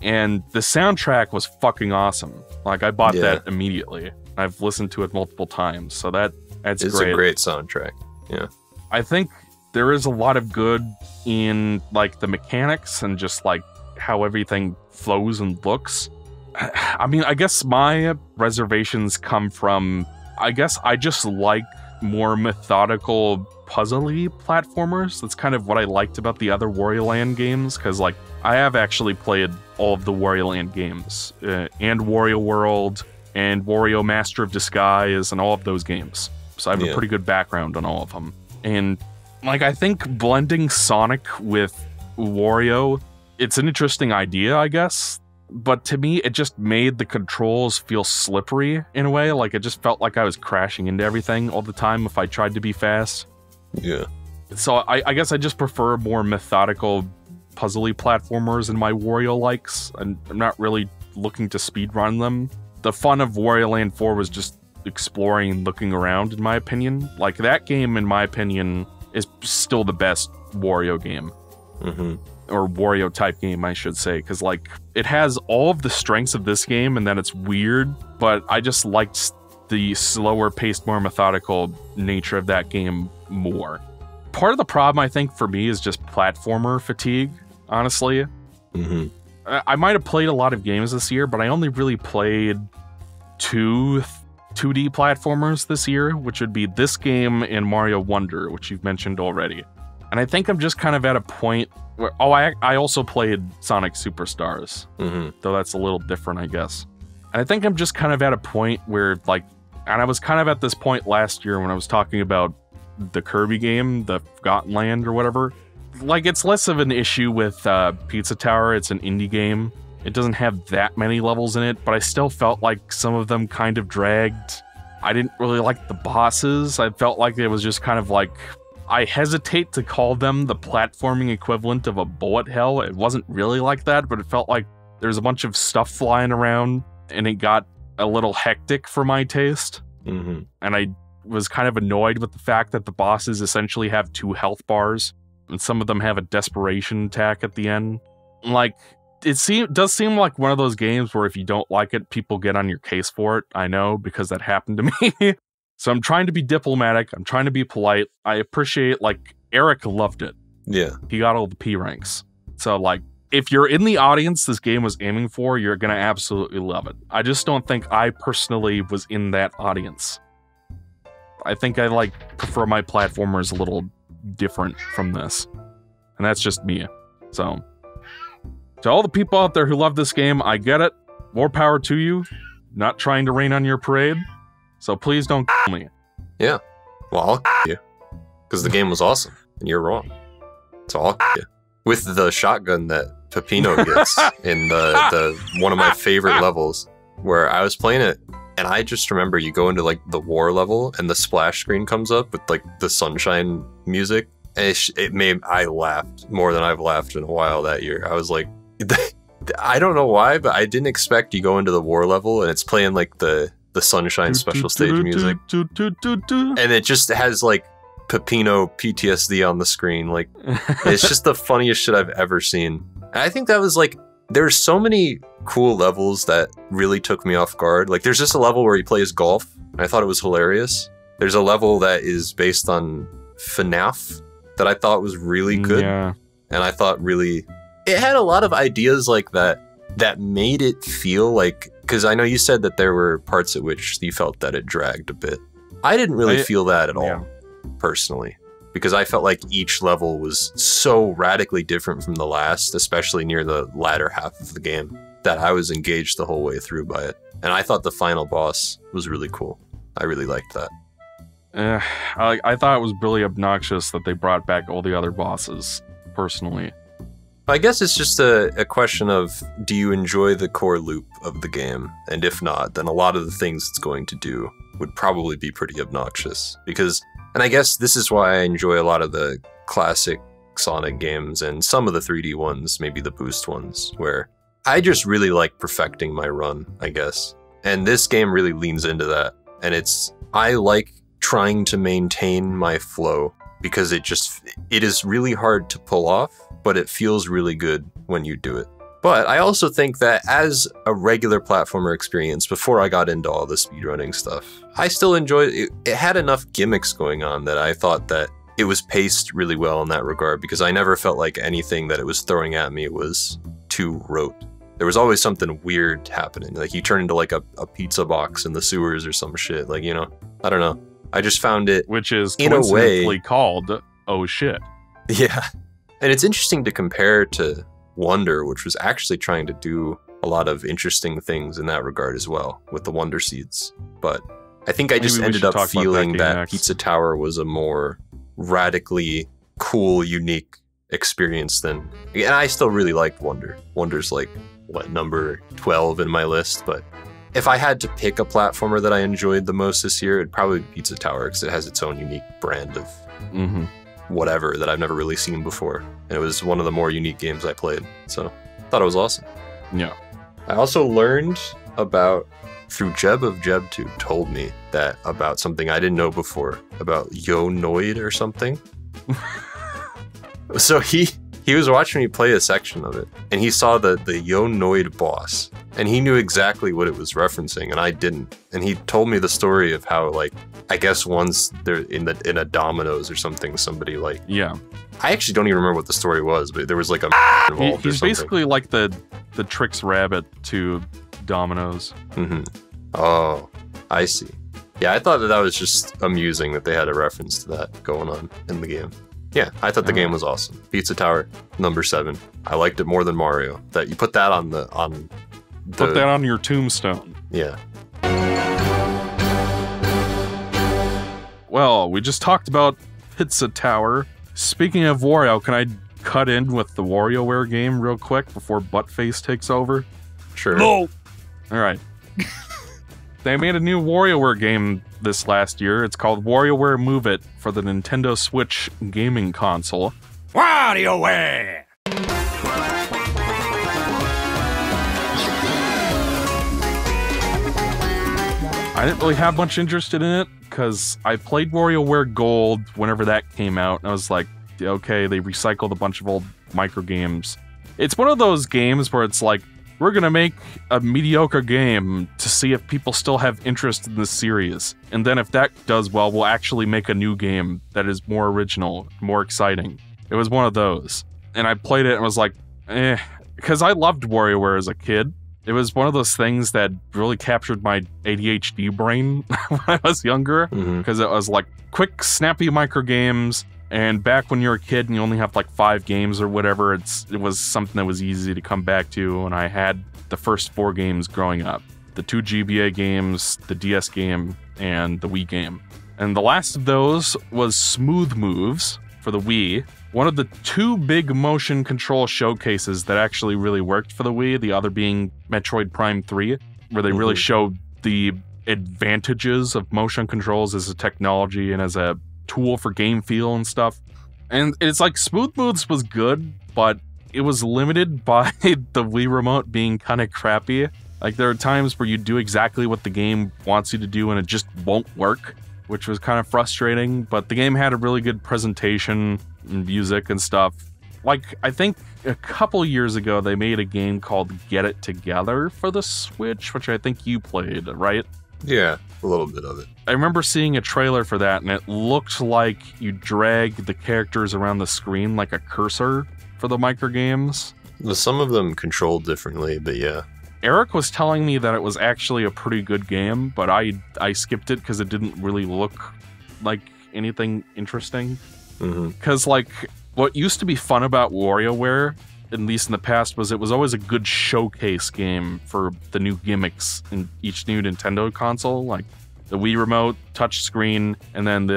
And the soundtrack was fucking awesome. Like, I bought that immediately. I've listened to it multiple times, so that's great. It's a great soundtrack, yeah. I think there is a lot of good in, like, the mechanics and just, like, how everything flows and looks. I mean, I guess my reservations come from, I guess I just like more methodical, puzzly platformers. That's kind of what I liked about the other Wario Land games, because, like, I have actually played all of the Wario Land games, and Wario World, and Wario Master of Disguise, and all of those games. So I have a pretty good background on all of them. And, like, I think blending Sonic with Wario, it's an interesting idea, I guess. But to me, it just made the controls feel slippery in a way. Like, it just felt like I was crashing into everything all the time if I tried to be fast. Yeah. So I guess I just prefer more methodical, puzzly platformers in my Wario likes. And I'm not really looking to speedrun them. The fun of Wario Land 4 was just exploring and looking around, in my opinion. Like, that game, in my opinion, is still the best Wario game. Mm-hmm. Or Wario type game, I should say, because like it has all of the strengths of this game, and then it's weird, but I just liked the slower paced, more methodical nature of that game more. Part of the problem, I think, for me is just platformer fatigue, honestly. Mm-hmm. I might have played a lot of games this year, but I only really played 2 2D platformers this year, which would be this game and Mario Wonder, which you've mentioned already. And I think I'm just kind of at a point where, I also played Sonic Superstars, though that's a little different, I guess. And I think I'm just kind of at a point where, like, and I was kind of at this point last year when I was talking about the Kirby game, the Forgotten Land or whatever. Like, it's less of an issue with Pizza Tower. It's an indie game. It doesn't have that many levels in it, but I still felt like some of them kind of dragged. I didn't really like the bosses. I felt like it was just kind of like, I hesitate to call them the platforming equivalent of a bullet hell. It wasn't really like that, but it felt like there's a bunch of stuff flying around, and it got a little hectic for my taste. Mm-hmm. And I was kind of annoyed with the fact that the bosses essentially have 2 health bars, and some of them have a desperation attack at the end. Like, it does seem like one of those games where if you don't like it, people get on your case for it. I know, because that happened to me. So I'm trying to be diplomatic. I'm trying to be polite. I appreciate, like, Eric loved it. Yeah. He got all the P ranks. So, like, if you're in the audience this game was aiming for, you're going to absolutely love it. I just don't think I personally was in that audience. I think I, like, prefer my platformers a little different from this. And that's just me. So, to all the people out there who love this game, I get it. More power to you. Not trying to rain on your parade. So please don't kill me. Yeah. Well, I'll kill you. Because the game was awesome, and you're wrong. So I'll kill you. With the shotgun that Peppino gets in the one of my favorite levels, where I was playing it, and I just remember you go into, like, the war level, and the splash screen comes up with, like, the sunshine music. And I laughed more than I've laughed in a while that year. I was like, I don't know why, but I didn't expect you go into the war level, and it's playing, like, the Sunshine special stage music. And it just has, like, Peppino PTSD on the screen. Like, it's just the funniest shit I've ever seen. And I think that was, like, there's so many cool levels that really took me off guard. Like, there's just a level where he plays golf, and I thought it was hilarious. There's a level that is based on FNAF that I thought was really good. Yeah. And I thought really... It had a lot of ideas like that made it feel like... Because I know you said that there were parts at which you felt that it dragged a bit. I didn't really feel that at all, personally. Because I felt like each level was so radically different from the last, especially near the latter half of the game, that I was engaged the whole way through by it. And I thought the final boss was really cool. I really liked that. I thought it was really obnoxious that they brought back all the other bosses, personally. I guess it's just a question of, do you enjoy the core loop of the game? And if not, then a lot of the things it's going to do would probably be pretty obnoxious. And I guess this is why I enjoy a lot of the classic Sonic games and some of the 3D ones, maybe the boost ones, where I just really like perfecting my run, I guess. And this game really leans into that. And I like trying to maintain my flow, because it is really hard to pull off, but it feels really good when you do it. But I also think that as a regular platformer experience, before I got into all the speedrunning stuff, I still enjoyed it. It had enough gimmicks going on that I thought that it was paced really well in that regard, because I never felt like anything that it was throwing at me was too rote. There was always something weird happening. Like, you turn into, like, a pizza box in the sewers or some shit. Like, you know, I don't know. I just found it, which is in a way called Oh Shit. Yeah. And it's interesting to compare to Wonder, which was actually trying to do a lot of interesting things in that regard as well, with the Wonder Seeds. But I think I just ended up feeling that Pizza Tower was a more radically cool, unique experience than... And I still really liked Wonder. Wonder's like, what, number 12 in my list, but if I had to pick a platformer that I enjoyed the most this year, it'd probably be Pizza Tower, because it has its own unique brand of whatever that I've never really seen before. And it was one of the more unique games I played. So I thought it was awesome. Yeah. I also learned about, through Jeb of JebTube told me that about something I didn't know before, about Yo Noid or something. So he was watching me play a section of it, and he saw the Yonoid boss, and he knew exactly what it was referencing, and I didn't. And he told me the story of how, like, I guess once they're in a Domino's or something, somebody like... Yeah. I actually don't even remember what the story was, but there was like a involved. He's basically like the Trix Rabbit to Domino's. Mm-hmm. Oh, I see. Yeah, I thought that was just amusing that they had a reference to that going on in the game. Yeah, I thought the game was awesome. Pizza Tower, number 7. I liked it more than Mario. That you put that on the put that on your tombstone. Yeah. Well, we just talked about Pizza Tower. Speaking of Wario, can I cut in with the WarioWare game real quick before Buttface takes over? Sure. No. All right. They made a new WarioWare game this last year. It's called WarioWare Move It for the Nintendo Switch gaming console. WarioWare! I didn't really have much interest in it because I played WarioWare Gold whenever that came out, and I was like, okay, they recycled a bunch of old microgames. It's one of those games where it's like, we're gonna make a mediocre game to see if people still have interest in the series. And then if that does well, we'll actually make a new game that is more original, more exciting. It was one of those. And I played it and was like, because I loved WarioWare as a kid. It was one of those things that really captured my ADHD brain when I was younger. Because it was like quick, snappy microgames. And back when you're a kid and you only have like 5 games or whatever, it was something that was easy to come back to. And I had the first 4 games growing up. The 2 GBA games, the DS game, and the Wii game. And the last of those was Smooth Moves for the Wii. One of the 2 big motion control showcases that actually really worked for the Wii, the other being Metroid Prime 3, where they really showed the advantages of motion controls as a technology and as a tool for game feel and stuff. And it's like Smooth Moves was good, but it was limited by the Wii remote being kind of crappy. Like there are times where you do exactly what the game wants you to do and it just won't work, which was kind of frustrating. But the game had a really good presentation and music and stuff. Like I think a couple years ago they made a game called Get It Together for the Switch, which I think you played, right? Yeah, a little bit of it. I remember seeing a trailer for that, and it looked like you drag the characters around the screen like a cursor for the microgames. Some of them controlled differently, but yeah. Eric was telling me that it was actually a pretty good game, but I skipped it because it didn't really look like anything interesting. Because, like, what used to be fun about WarioWare, at least in the past, was it was always a good showcase game for the new gimmicks in each new Nintendo console, like the Wii Remote, touchscreen, and then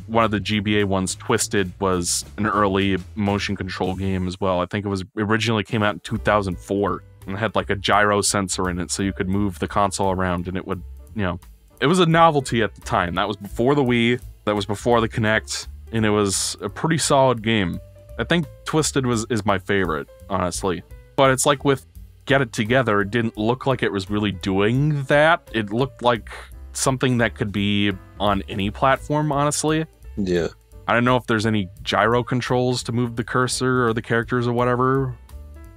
one of the GBA ones, Twisted, was an early motion control game as well. I think it originally came out in 2004 and had like a gyro sensor in it so you could move the console around and it would, it was a novelty at the time. That was before the Wii, that was before the Kinect, and it was a pretty solid game. I think Twisted is my favorite, honestly. But it's like with Get It Together, it didn't look like it was really doing that. It looked like something that could be on any platform, honestly. Yeah. I don't know if there's any gyro controls to move the cursor or the characters or whatever.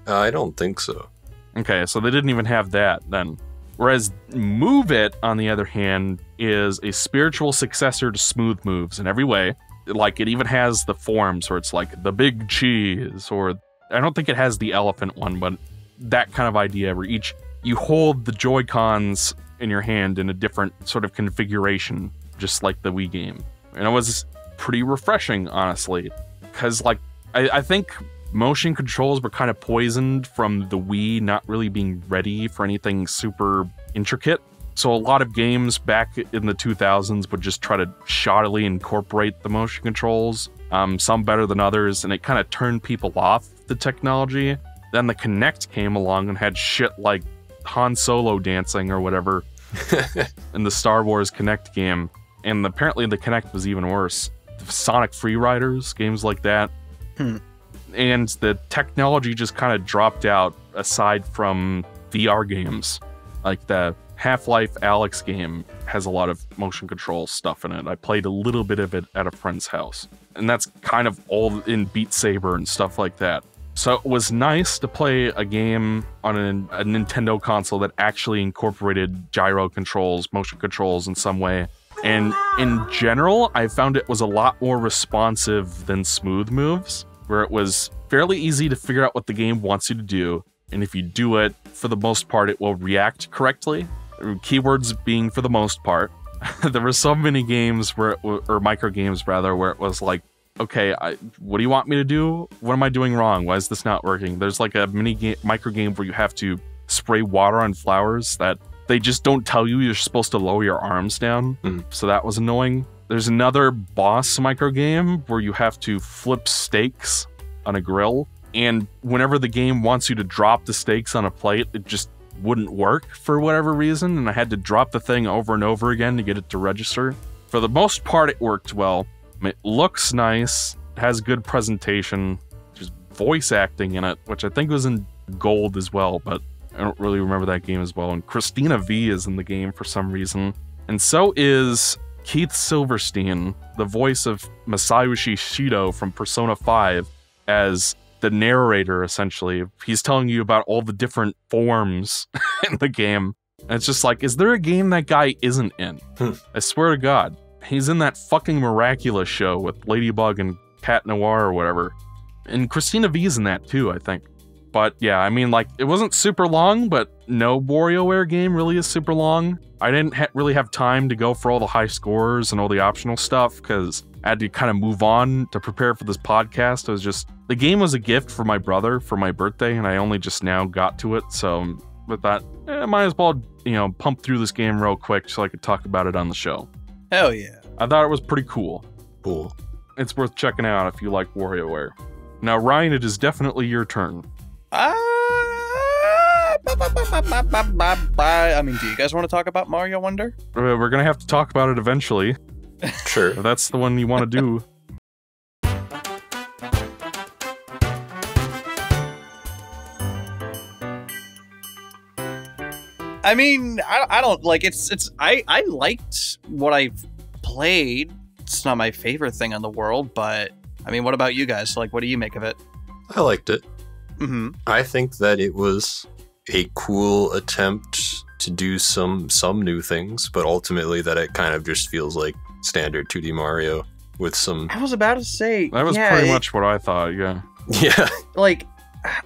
I don't think so. Okay, so they didn't even have that then. Whereas Move It, on the other hand, is a spiritual successor to Smooth Moves in every way. Like, it even has the forms where it's like the big cheese, or I don't think it has the elephant one, but that kind of idea where you hold the Joy-Cons in your hand in a different sort of configuration, just like the Wii game. And it was pretty refreshing, honestly, because like I think motion controls were kind of poisoned from the Wii not really being ready for anything super intricate. So a lot of games back in the 2000s would just try to shoddily incorporate the motion controls, some better than others, and it kind of turned people off the technology. Then the Kinect came along and had shit like Han Solo dancing or whatever in the Star Wars Kinect game, and apparently the Kinect was even worse. Sonic Free Riders, games like that. And the technology just kind of dropped out aside from VR games. Like the Half-Life Alyx game has a lot of motion control stuff in it. I played a little bit of it at a friend's house. And that's kind of all in Beat Saber and stuff like that. So it was nice to play a game on a Nintendo console that actually incorporated gyro controls, motion controls in some way. And in general, I found it was a lot more responsive than smooth moves, where it was fairly easy to figure out what the game wants you to do. And if you do it, for the most part, it will react correctly. Keywords being for the most part. There were so many games or micro games rather, where it was like, okay, what do you want me to do? What am I doing wrong? Why is this not working? There's like a micro game where you have to spray water on flowers that they just don't tell you you're supposed to lower your arms down. So that was annoying. There's another boss micro game where you have to flip steaks on a grill. And whenever the game wants you to drop the steaks on a plate, it just wouldn't work for whatever reason. And I had to drop the thing over and over again to get it to register. For the most part, it worked well. It looks nice, has good presentation, just voice acting in it, which I think was in gold as well, but I don't really remember that game as well. And Christina V is in the game for some reason. And so is Keith Silverstein, the voice of Masayoshi Shido from Persona 5, as the narrator, essentially. He's telling you about all the different forms in the game. And it's just like, is there a game that guy isn't in? I swear to God. He's in that fucking Miraculous show with Ladybug and Cat Noir or whatever. And Christina V's in that too, I think. But yeah, I mean, like, it wasn't super long, but no WarioWare game really is super long. I didn't really have time to go for all the high scores and all the optional stuff because I had to kind of move on to prepare for this podcast. It was just, the game was a gift for my brother for my birthday, and I only just now got to it. So with that, I might as well, pump through this game real quick so I could talk about it on the show. Hell yeah. I thought it was pretty cool. Cool. It's worth checking out if you like WarioWare. Now, Ryan, it is definitely your turn. I mean, do you guys want to talk about Mario Wonder? We're going to have to talk about it eventually. Sure. If that's the one you want to do. I mean, I don't like I liked what I played. It's not my favorite thing in the world, but I mean, what about you guys? Like, what do you make of it? I liked it. Mm-hmm. I think that it was a cool attempt to do some new things, but ultimately that it kind of just feels like standard 2D Mario with some... I was about to say... That was pretty much what I thought, yeah. Yeah. Like,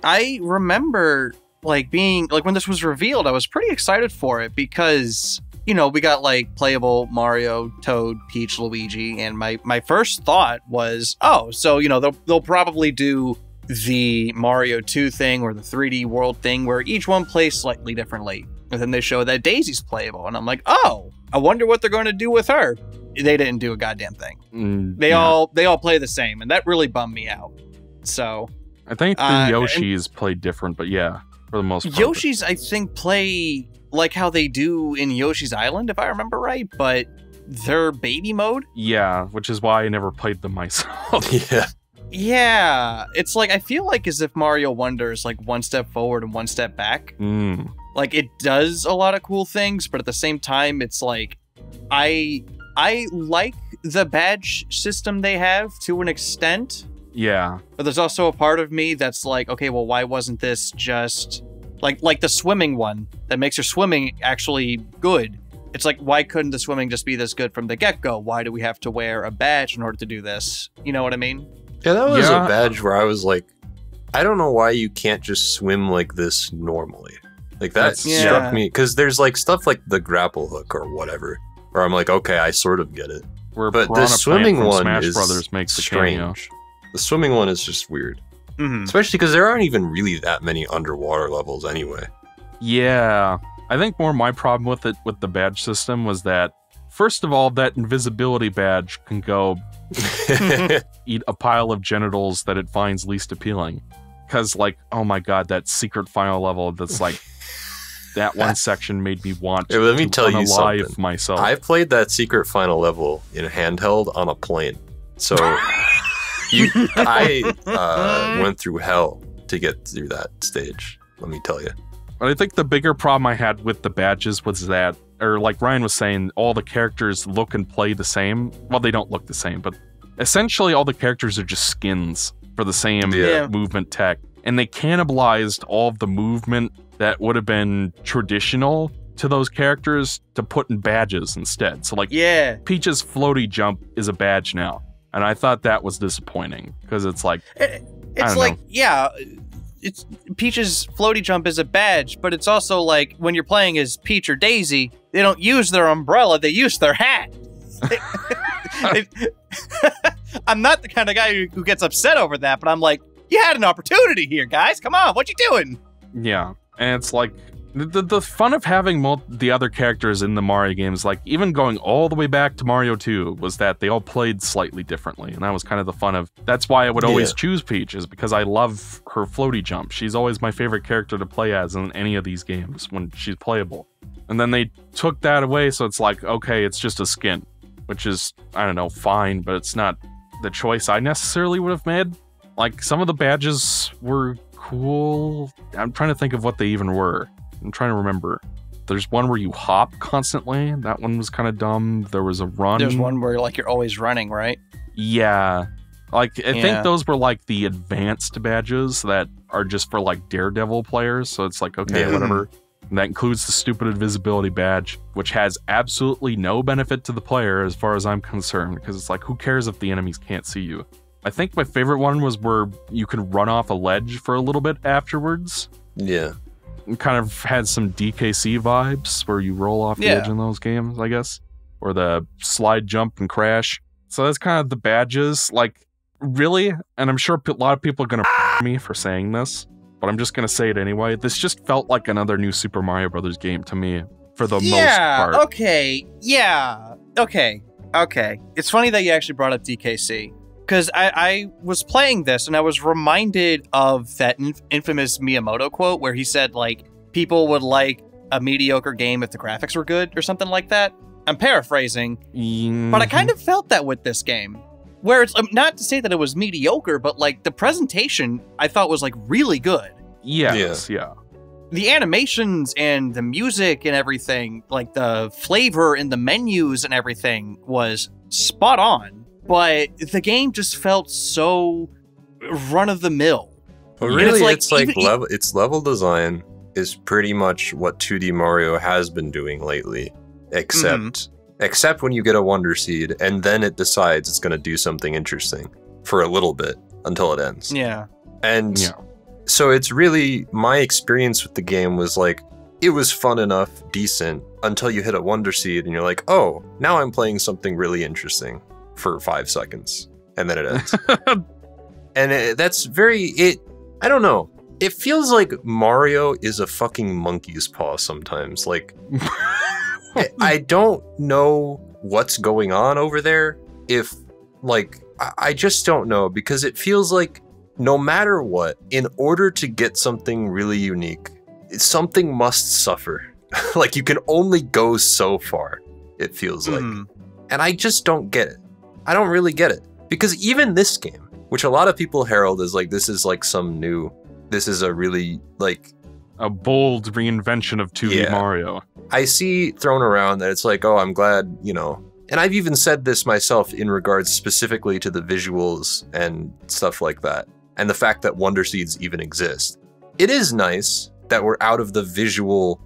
I remember... like being like when this was revealed, I was pretty excited for it because we got like playable Mario, Toad, Peach, Luigi, and my first thought was, oh, so they'll probably do the Mario 2 thing or the 3D World thing where each one plays slightly differently, and then they show that Daisy's playable, and I'm like, oh, I wonder what they're going to do with her. They didn't do a goddamn thing. They all play the same, and that really bummed me out. So I think the Yoshis play different, but yeah. For the most part. Yoshi's, I think, play like how they do in Yoshi's Island, if I remember right, but they're baby mode. Yeah, which is why I never played them myself. Yeah. Yeah. It's like, I feel like as if Mario Wonder is like one step forward and one step back. Like, it does a lot of cool things, but at the same time, it's like, I like the badge system they have to an extent. Yeah. But there's also a part of me that's like, okay, well, why wasn't this just like the swimming one that makes your swimming actually good? It's like, why couldn't the swimming just be this good from the get-go? Why do we have to wear a badge in order to do this? You know what I mean? Yeah, that was a badge where I was like, I don't know why you can't just swim like this normally. Like, that struck me, because there's like stuff like the grapple hook or whatever, where I'm like, okay, I sort of get it. But the swimming one Smash is Brothers makes strange. The swimming one is just weird. Mm-hmm. Especially because there aren't even really that many underwater levels anyway. Yeah. I think more my problem with it, with the badge system, was that, first of all, that invisibility badge can go eat a pile of genitals that it finds least appealing. Because, like, oh my god, that secret final level that's like, that one section made me want to unalive myself. I played that secret final level in handheld on a plane. So... I went through hell to get through that stage, let me tell you. But I think the bigger problem I had with the badges was that, or like Ryan was saying, all the characters look and play the same. Well, they don't look the same, but essentially all the characters are just skins for the same movement tech. And they cannibalized all of the movement that would have been traditional to those characters to put in badges instead. So like Peach's floaty jump is a badge now. And I thought that was disappointing because it's like, it's like, it's Peach's floaty jump is a badge, but it's also like when you're playing as Peach or Daisy, they don't use their umbrella, they use their hat. I'm not the kind of guy who gets upset over that, but I'm like, you had an opportunity here, guys. Come on, what you doing? Yeah, and it's like the fun of having the other characters in the Mario games, like even going all the way back to Mario 2, was that they all played slightly differently, and that was kind of the fun of. That's why I would always choose Peach, is because I love her floaty jump. She's always my favorite character to play as in any of these games when she's playable. And then they took that away, so it's like, okay, it's just a skin, which is, I don't know, fine, but it's not the choice I necessarily would have made. Like, some of the badges were cool. I'm trying to think of what they even were. I'm trying to remember. There's one where you hop constantly. That one was kind of dumb. There was a run. There's one where, like, you're always running, right? Yeah. Like, I think those were, like, the advanced badges that are just for, like, Daredevil players. So it's like, okay, whatever. And that includes the stupid invisibility badge, which has absolutely no benefit to the player as far as I'm concerned, because it's like, who cares if the enemies can't see you? I think my favorite one was where you can run off a ledge for a little bit afterwards. Yeah. It kind of had some DKC vibes where you roll off the edge in those games, I guess. Or the slide, jump, and crash. So that's kind of the badges. Like, really? And I'm sure a lot of people are going to me for saying this, but I'm just going to say it anyway. This just felt like another new Super Mario Brothers game to me, for the most part. Okay. It's funny that you actually brought up DKC. Because I was playing this and I was reminded of that infamous Miyamoto quote where he said, like, people would like a mediocre game if the graphics were good or something like that. I'm paraphrasing, but I kind of felt that with this game. Where it's not to say that it was mediocre, but like the presentation I thought was like really good. Yes, yeah. The animations and the music and everything, like the flavor in the menus and everything was spot on. But the game just felt so run-of-the-mill. But really, it's like its level design is pretty much what 2D Mario has been doing lately, except when you get a Wonder Seed, and then it decides it's going to do something interesting for a little bit until it ends. Yeah. And so it's really, my experience with the game was like, it was fun enough, decent, until you hit a Wonder Seed, and you're like, oh, now I'm playing something really interesting. For 5 seconds, and then it ends. And that's I don't know. It feels like Mario is a fucking monkey's paw sometimes. Like, I don't know what's going on over there. I just don't know, because it feels like no matter what, in order to get something really unique, something must suffer. Like, you can only go so far, it feels like. And I just don't get it. I don't really get it. Because even this game, which a lot of people herald as like, this is like this is a really like... a bold reinvention of 2D Mario. I see thrown around that it's like, oh, I'm glad, and I've even said this myself in regards specifically to the visuals and stuff like that. And the fact that Wonder Seeds even exist. It is nice that we're out of the visual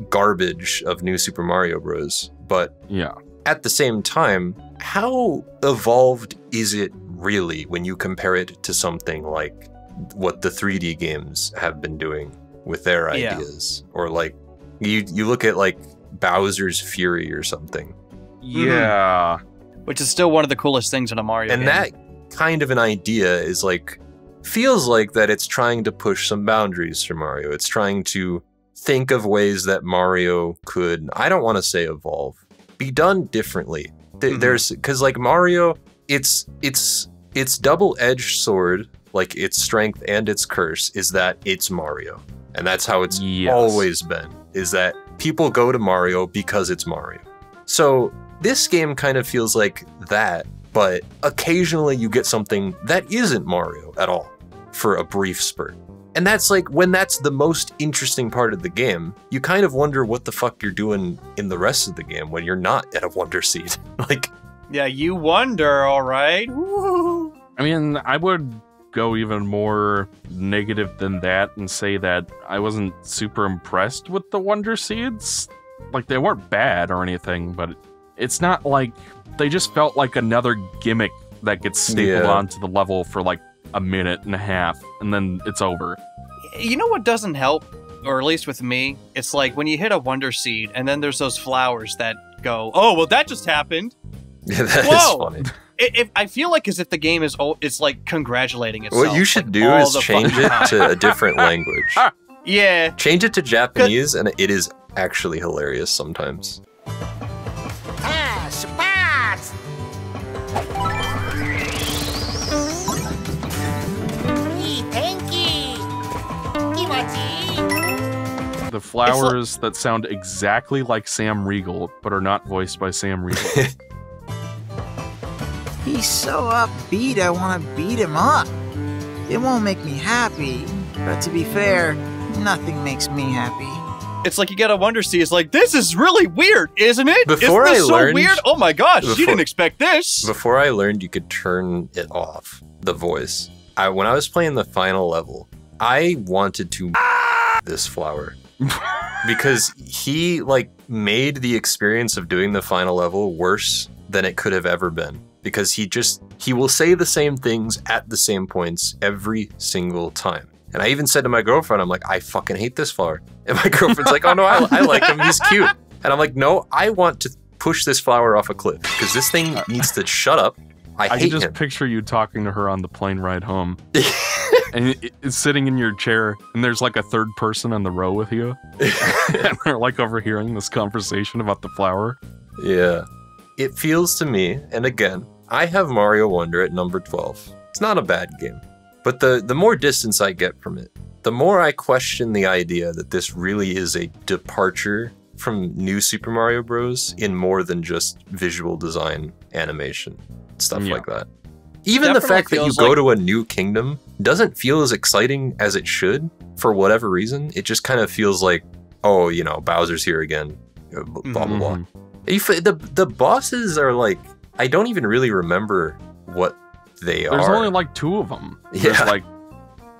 garbage of New Super Mario Bros. But at the same time, how evolved is it really when you compare it to something like what the 3D games have been doing with their ideas? Or like, you look at like Bowser's Fury or something. Yeah. Which is still one of the coolest things in a Mario game. And that kind of an idea is like, feels like that it's trying to push some boundaries for Mario. It's trying to think of ways that Mario could, I don't want to say evolve, be done differently. There's, because like Mario, it's double-edged sword, like its strength and its curse is that it's Mario. And that's how it's always been, is that people go to Mario because it's Mario. So this game kind of feels like that, but occasionally you get something that isn't Mario at all for a brief spurt. And that's like, when that's the most interesting part of the game, you kind of wonder what the fuck you're doing in the rest of the game when you're not at a Wonder Seed. Like, Yeah, you wonder, all right? Woo. I mean, I would go even more negative than that and say that I wasn't super impressed with the Wonder Seeds. Like, they weren't bad or anything, but it's not like... They just felt like another gimmick that gets stapled onto the level for like a minute and a half, and then it's over. You know what doesn't help? Or at least with me, it's like when you hit a Wonder Seed, and then there's those flowers that go, oh, well, that just happened. Yeah, that is funny. I feel like as if the game is it's like congratulating itself. What you should do is change it to a different language. Yeah. Change it to Japanese, and it is actually hilarious sometimes. The flowers that sound exactly like Sam Riegel, but are not voiced by Sam Riegel. He's so upbeat, I want to beat him up. It won't make me happy, but to be fair, nothing makes me happy. It's like you get a Wonder Seed. It's like, this is really weird, isn't it? Before isn't this I learned, so weird? Oh my gosh, you didn't expect this. Before I learned you could turn it off, the voice. When I was playing the final level, I wanted to this flower. Because he, like, made the experience of doing the final level worse than it could have ever been. Because he will say the same things at the same points every single time. And I even said to my girlfriend, I'm like, I fucking hate this flower. And my girlfriend's like, oh no, I like him, he's cute. And I'm like, no, I want to push this flower off a cliff. Because this thing needs to shut up. I hate him. I can just picture you talking to her on the plane ride home. And it's sitting in your chair, and there's like a third person on the row with you. And they're like overhearing this conversation about the flower. Yeah. It feels to me, and again, I have Mario Wonder at number 12. It's not a bad game. But the more distance I get from it, the more I question the idea that this really is a departure from New Super Mario Bros. In more than just visual design, animation, stuff like that. Even the fact that you go to a new kingdom doesn't feel as exciting as it should for whatever reason. It just kind of feels like, oh, you know, Bowser's here again, blah, blah, blah. The bosses are like, I don't even really remember what they are. There's only like 2 of them. There's like,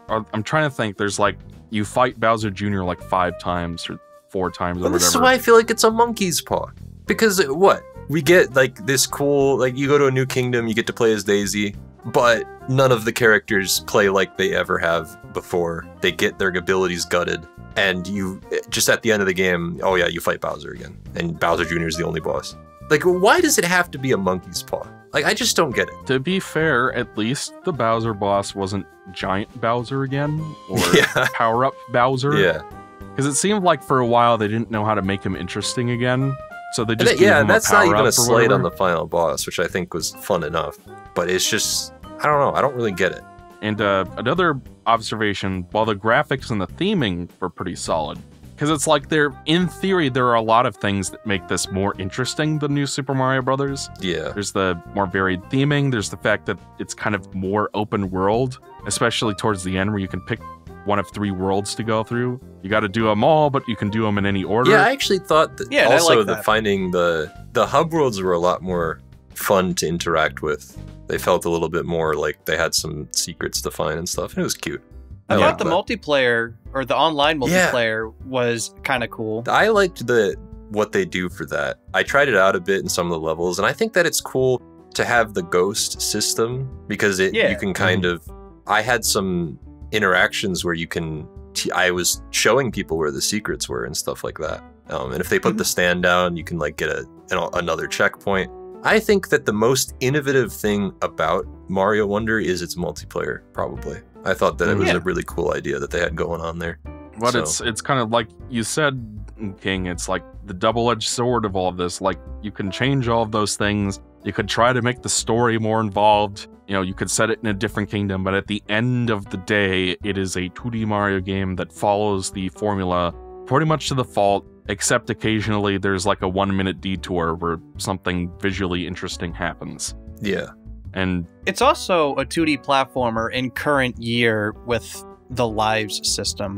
I'm trying to think, there's like, you fight Bowser Jr. like 5 times or 4 times or whatever. This is why I feel like it's a monkey's paw. Because what? We get like this cool, like you go to a new kingdom, you get to play as Daisy, but none of the characters play like they ever have before. They get their abilities gutted, and you just at the end of the game, oh yeah, you fight Bowser again, and Bowser Jr. is the only boss. Like, why does it have to be a monkey's paw? Like, I just don't get it. To be fair, at least the Bowser boss wasn't Giant Bowser again, or Power-Up Bowser. Yeah. Because it seemed like for a while they didn't know how to make him interesting again. So they just gave him that's a not even a slight slight on the final boss, which I think was fun enough. But it's just, I don't know, I don't really get it. And another observation, while the graphics and the theming were pretty solid, because it's like in theory, there are a lot of things that make this more interesting than New Super Mario Brothers. Yeah. There's the more varied theming, there's the fact that it's kind of more open world, especially towards the end where you can pick one of 3 worlds to go through. You got to do them all, but you can do them in any order. Yeah, I actually thought that finding the hub worlds were a lot more fun to interact with. They felt a little bit more like they had some secrets to find and stuff. It was cute. I thought the multiplayer, or the online multiplayer, was kind of cool. I liked what they do for that. I tried it out a bit in some of the levels, and I think that it's cool to have the ghost system, because you can kind of... I had some interactions where you can... I was showing people where the secrets were and stuff like that. And if they put the stand down, you can like get another checkpoint. I think that the most innovative thing about Mario Wonder is its multiplayer, probably. I thought that it was a really cool idea that they had going on there. But it's kind of like you said, King, it's like the double-edged sword of all of this. Like, you can change all of those things. You could try to make the story more involved. You know, you could set it in a different kingdom, but at the end of the day, it is a 2D Mario game that follows the formula pretty much to the fault, except occasionally there's like a 1-minute detour where something visually interesting happens. Yeah. And it's also a 2D platformer in current year with the lives system.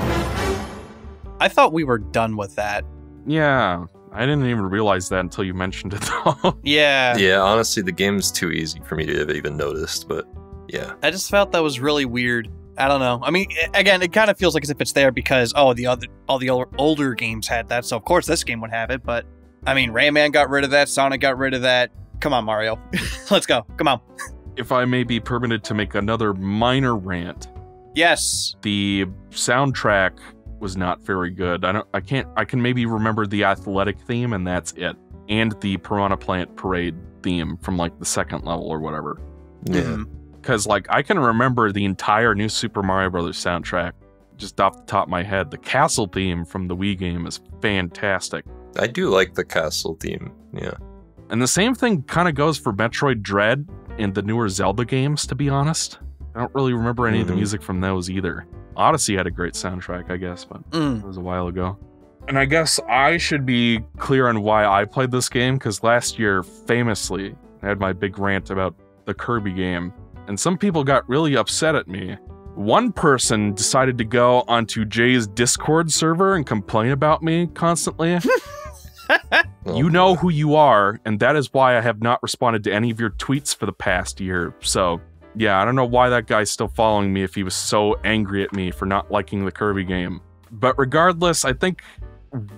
I thought we were done with that. Yeah, I didn't even realize that until you mentioned it, though. Yeah. Yeah, honestly, the game's too easy for me to have even noticed, but yeah. I just felt that was really weird. I don't know. I mean, again, it kind of feels like as if it's there because, all the older games had that, so of course this game would have it, but, I mean, Rayman got rid of that, Sonic got rid of that. Come on, Mario. Let's go. Come on. If I may be permitted to make another minor rant. Yes. The soundtrack was not very good. I can maybe remember the athletic theme, and that's it. And the Piranha Plant Parade theme from, like, the second level or whatever. Yeah. Because, like, I can remember the entire New Super Mario Bros. Soundtrack just off the top of my head. The castle theme from the Wii game is fantastic. I do like the castle theme, yeah. And the same thing kind of goes for Metroid Dread and the newer Zelda games, to be honest. I don't really remember any of the music from those either. Odyssey had a great soundtrack, I guess, but it was a while ago. And I guess I should be clear on why I played this game, because last year, famously, I had my big rant about the Kirby game. And some people got really upset at me. One person decided to go onto Jay's Discord server and complain about me constantly. You know who you are, and that is why I have not responded to any of your tweets for the past year. So, yeah, I don't know why that guy's still following me if he was so angry at me for not liking the Kirby game. But regardless, I think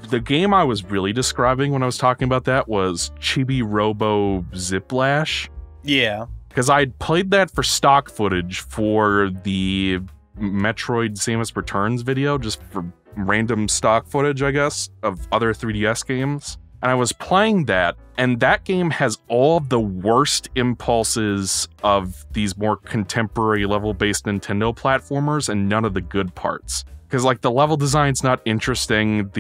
the game I was really describing when I was talking about that was Chibi Robo Ziplash. Yeah. Because I'd played that for stock footage for the Metroid Samus Returns video, just for random stock footage, I guess, of other 3DS games. And I was playing that, and that game has all of the worst impulses of these more contemporary level-based Nintendo platformers and none of the good parts. Because, like, the level design's not interesting,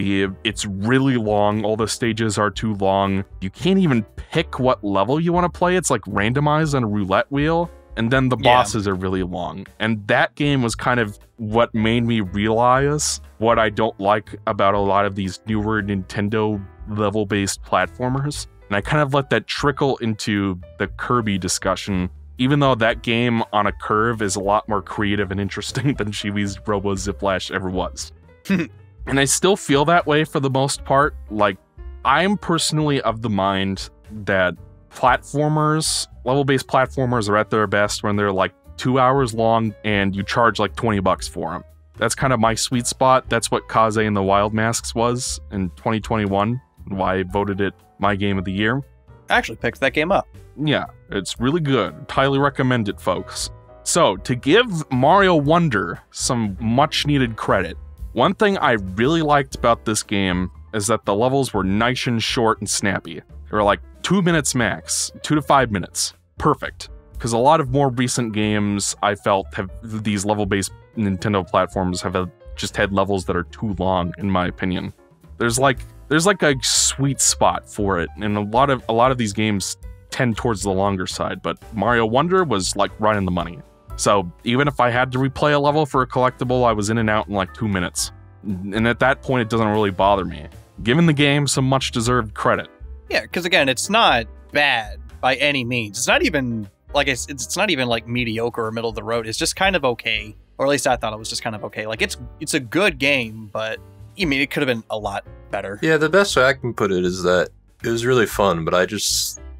it's really long, all the stages are too long, you can't even pick what level you want to play, it's like randomized on a roulette wheel, and then the bosses are really long. And that game was kind of what made me realize what I don't like about a lot of these newer Nintendo level-based platformers. And I kind of let that trickle into the Kirby discussion, even though that game on a curve is a lot more creative and interesting than Chibi's Robo Ziplash ever was. And I still feel that way for the most part. Like, I'm personally of the mind that platformers, level-based platformers, are at their best when they're like 2 hours long and you charge like $20 for them. That's kind of my sweet spot. That's what Kaze and the Wild Masks was in 2021, and why I voted it my game of the year. I actually picked that game up. Yeah, it's really good. Highly recommend it, folks. So, to give Mario Wonder some much-needed credit, one thing I really liked about this game is that the levels were nice and short and snappy. They were like 2 minutes max, 2 to 5 minutes. Perfect. Because a lot of more recent games, I felt, have these level-based Nintendo platforms have just had levels that are too long, in my opinion. There's like a sweet spot for it, and a lot of these games tend towards the longer side, but Mario Wonder was like right in the money. So even if I had to replay a level for a collectible, I was in and out in like 2 minutes. And at that point, it doesn't really bother me. Giving the game some much-deserved credit. Yeah, because again, it's not bad by any means. It's not even like it's not even like mediocre or middle of the road. It's just kind of okay, or at least I thought it was just kind of okay. Like it's a good game, but I mean, it could have been a lot better. Yeah, the best way I can put it is that it was really fun, but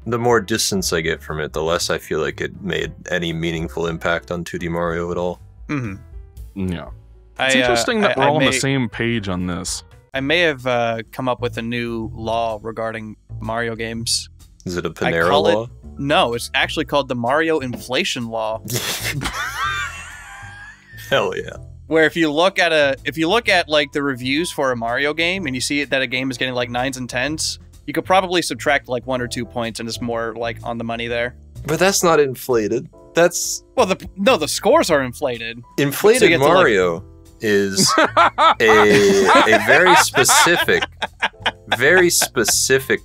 the more distance I get from it, the less I feel like it made any meaningful impact on 2D Mario at all. Mm-hmm. Yeah. It's interesting that we're all on the same page on this. I may have come up with a new law regarding Mario games. Is it a Panera law? No, it's actually called the Mario Inflation Law. Hell yeah. Where if you look at like the reviews for a Mario game and you see that a game is getting like 9s and 10s, you could probably subtract like 1 or 2 points and it's more like on the money there. But that's not inflated. That's the scores are inflated. Inflated so Mario is a very specific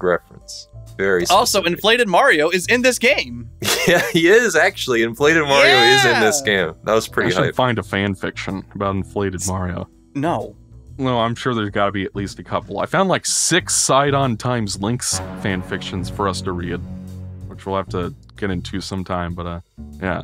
reference. Very specific. Also, Inflated Mario is in this game. Yeah, he is actually. Inflated Mario is in this game. That was pretty hype. I should find a fan fiction about Inflated Mario. No, I'm sure there's got to be at least a couple. I found like 6 Sidon times Links fan fictions for us to read, which we'll have to get into sometime. But yeah,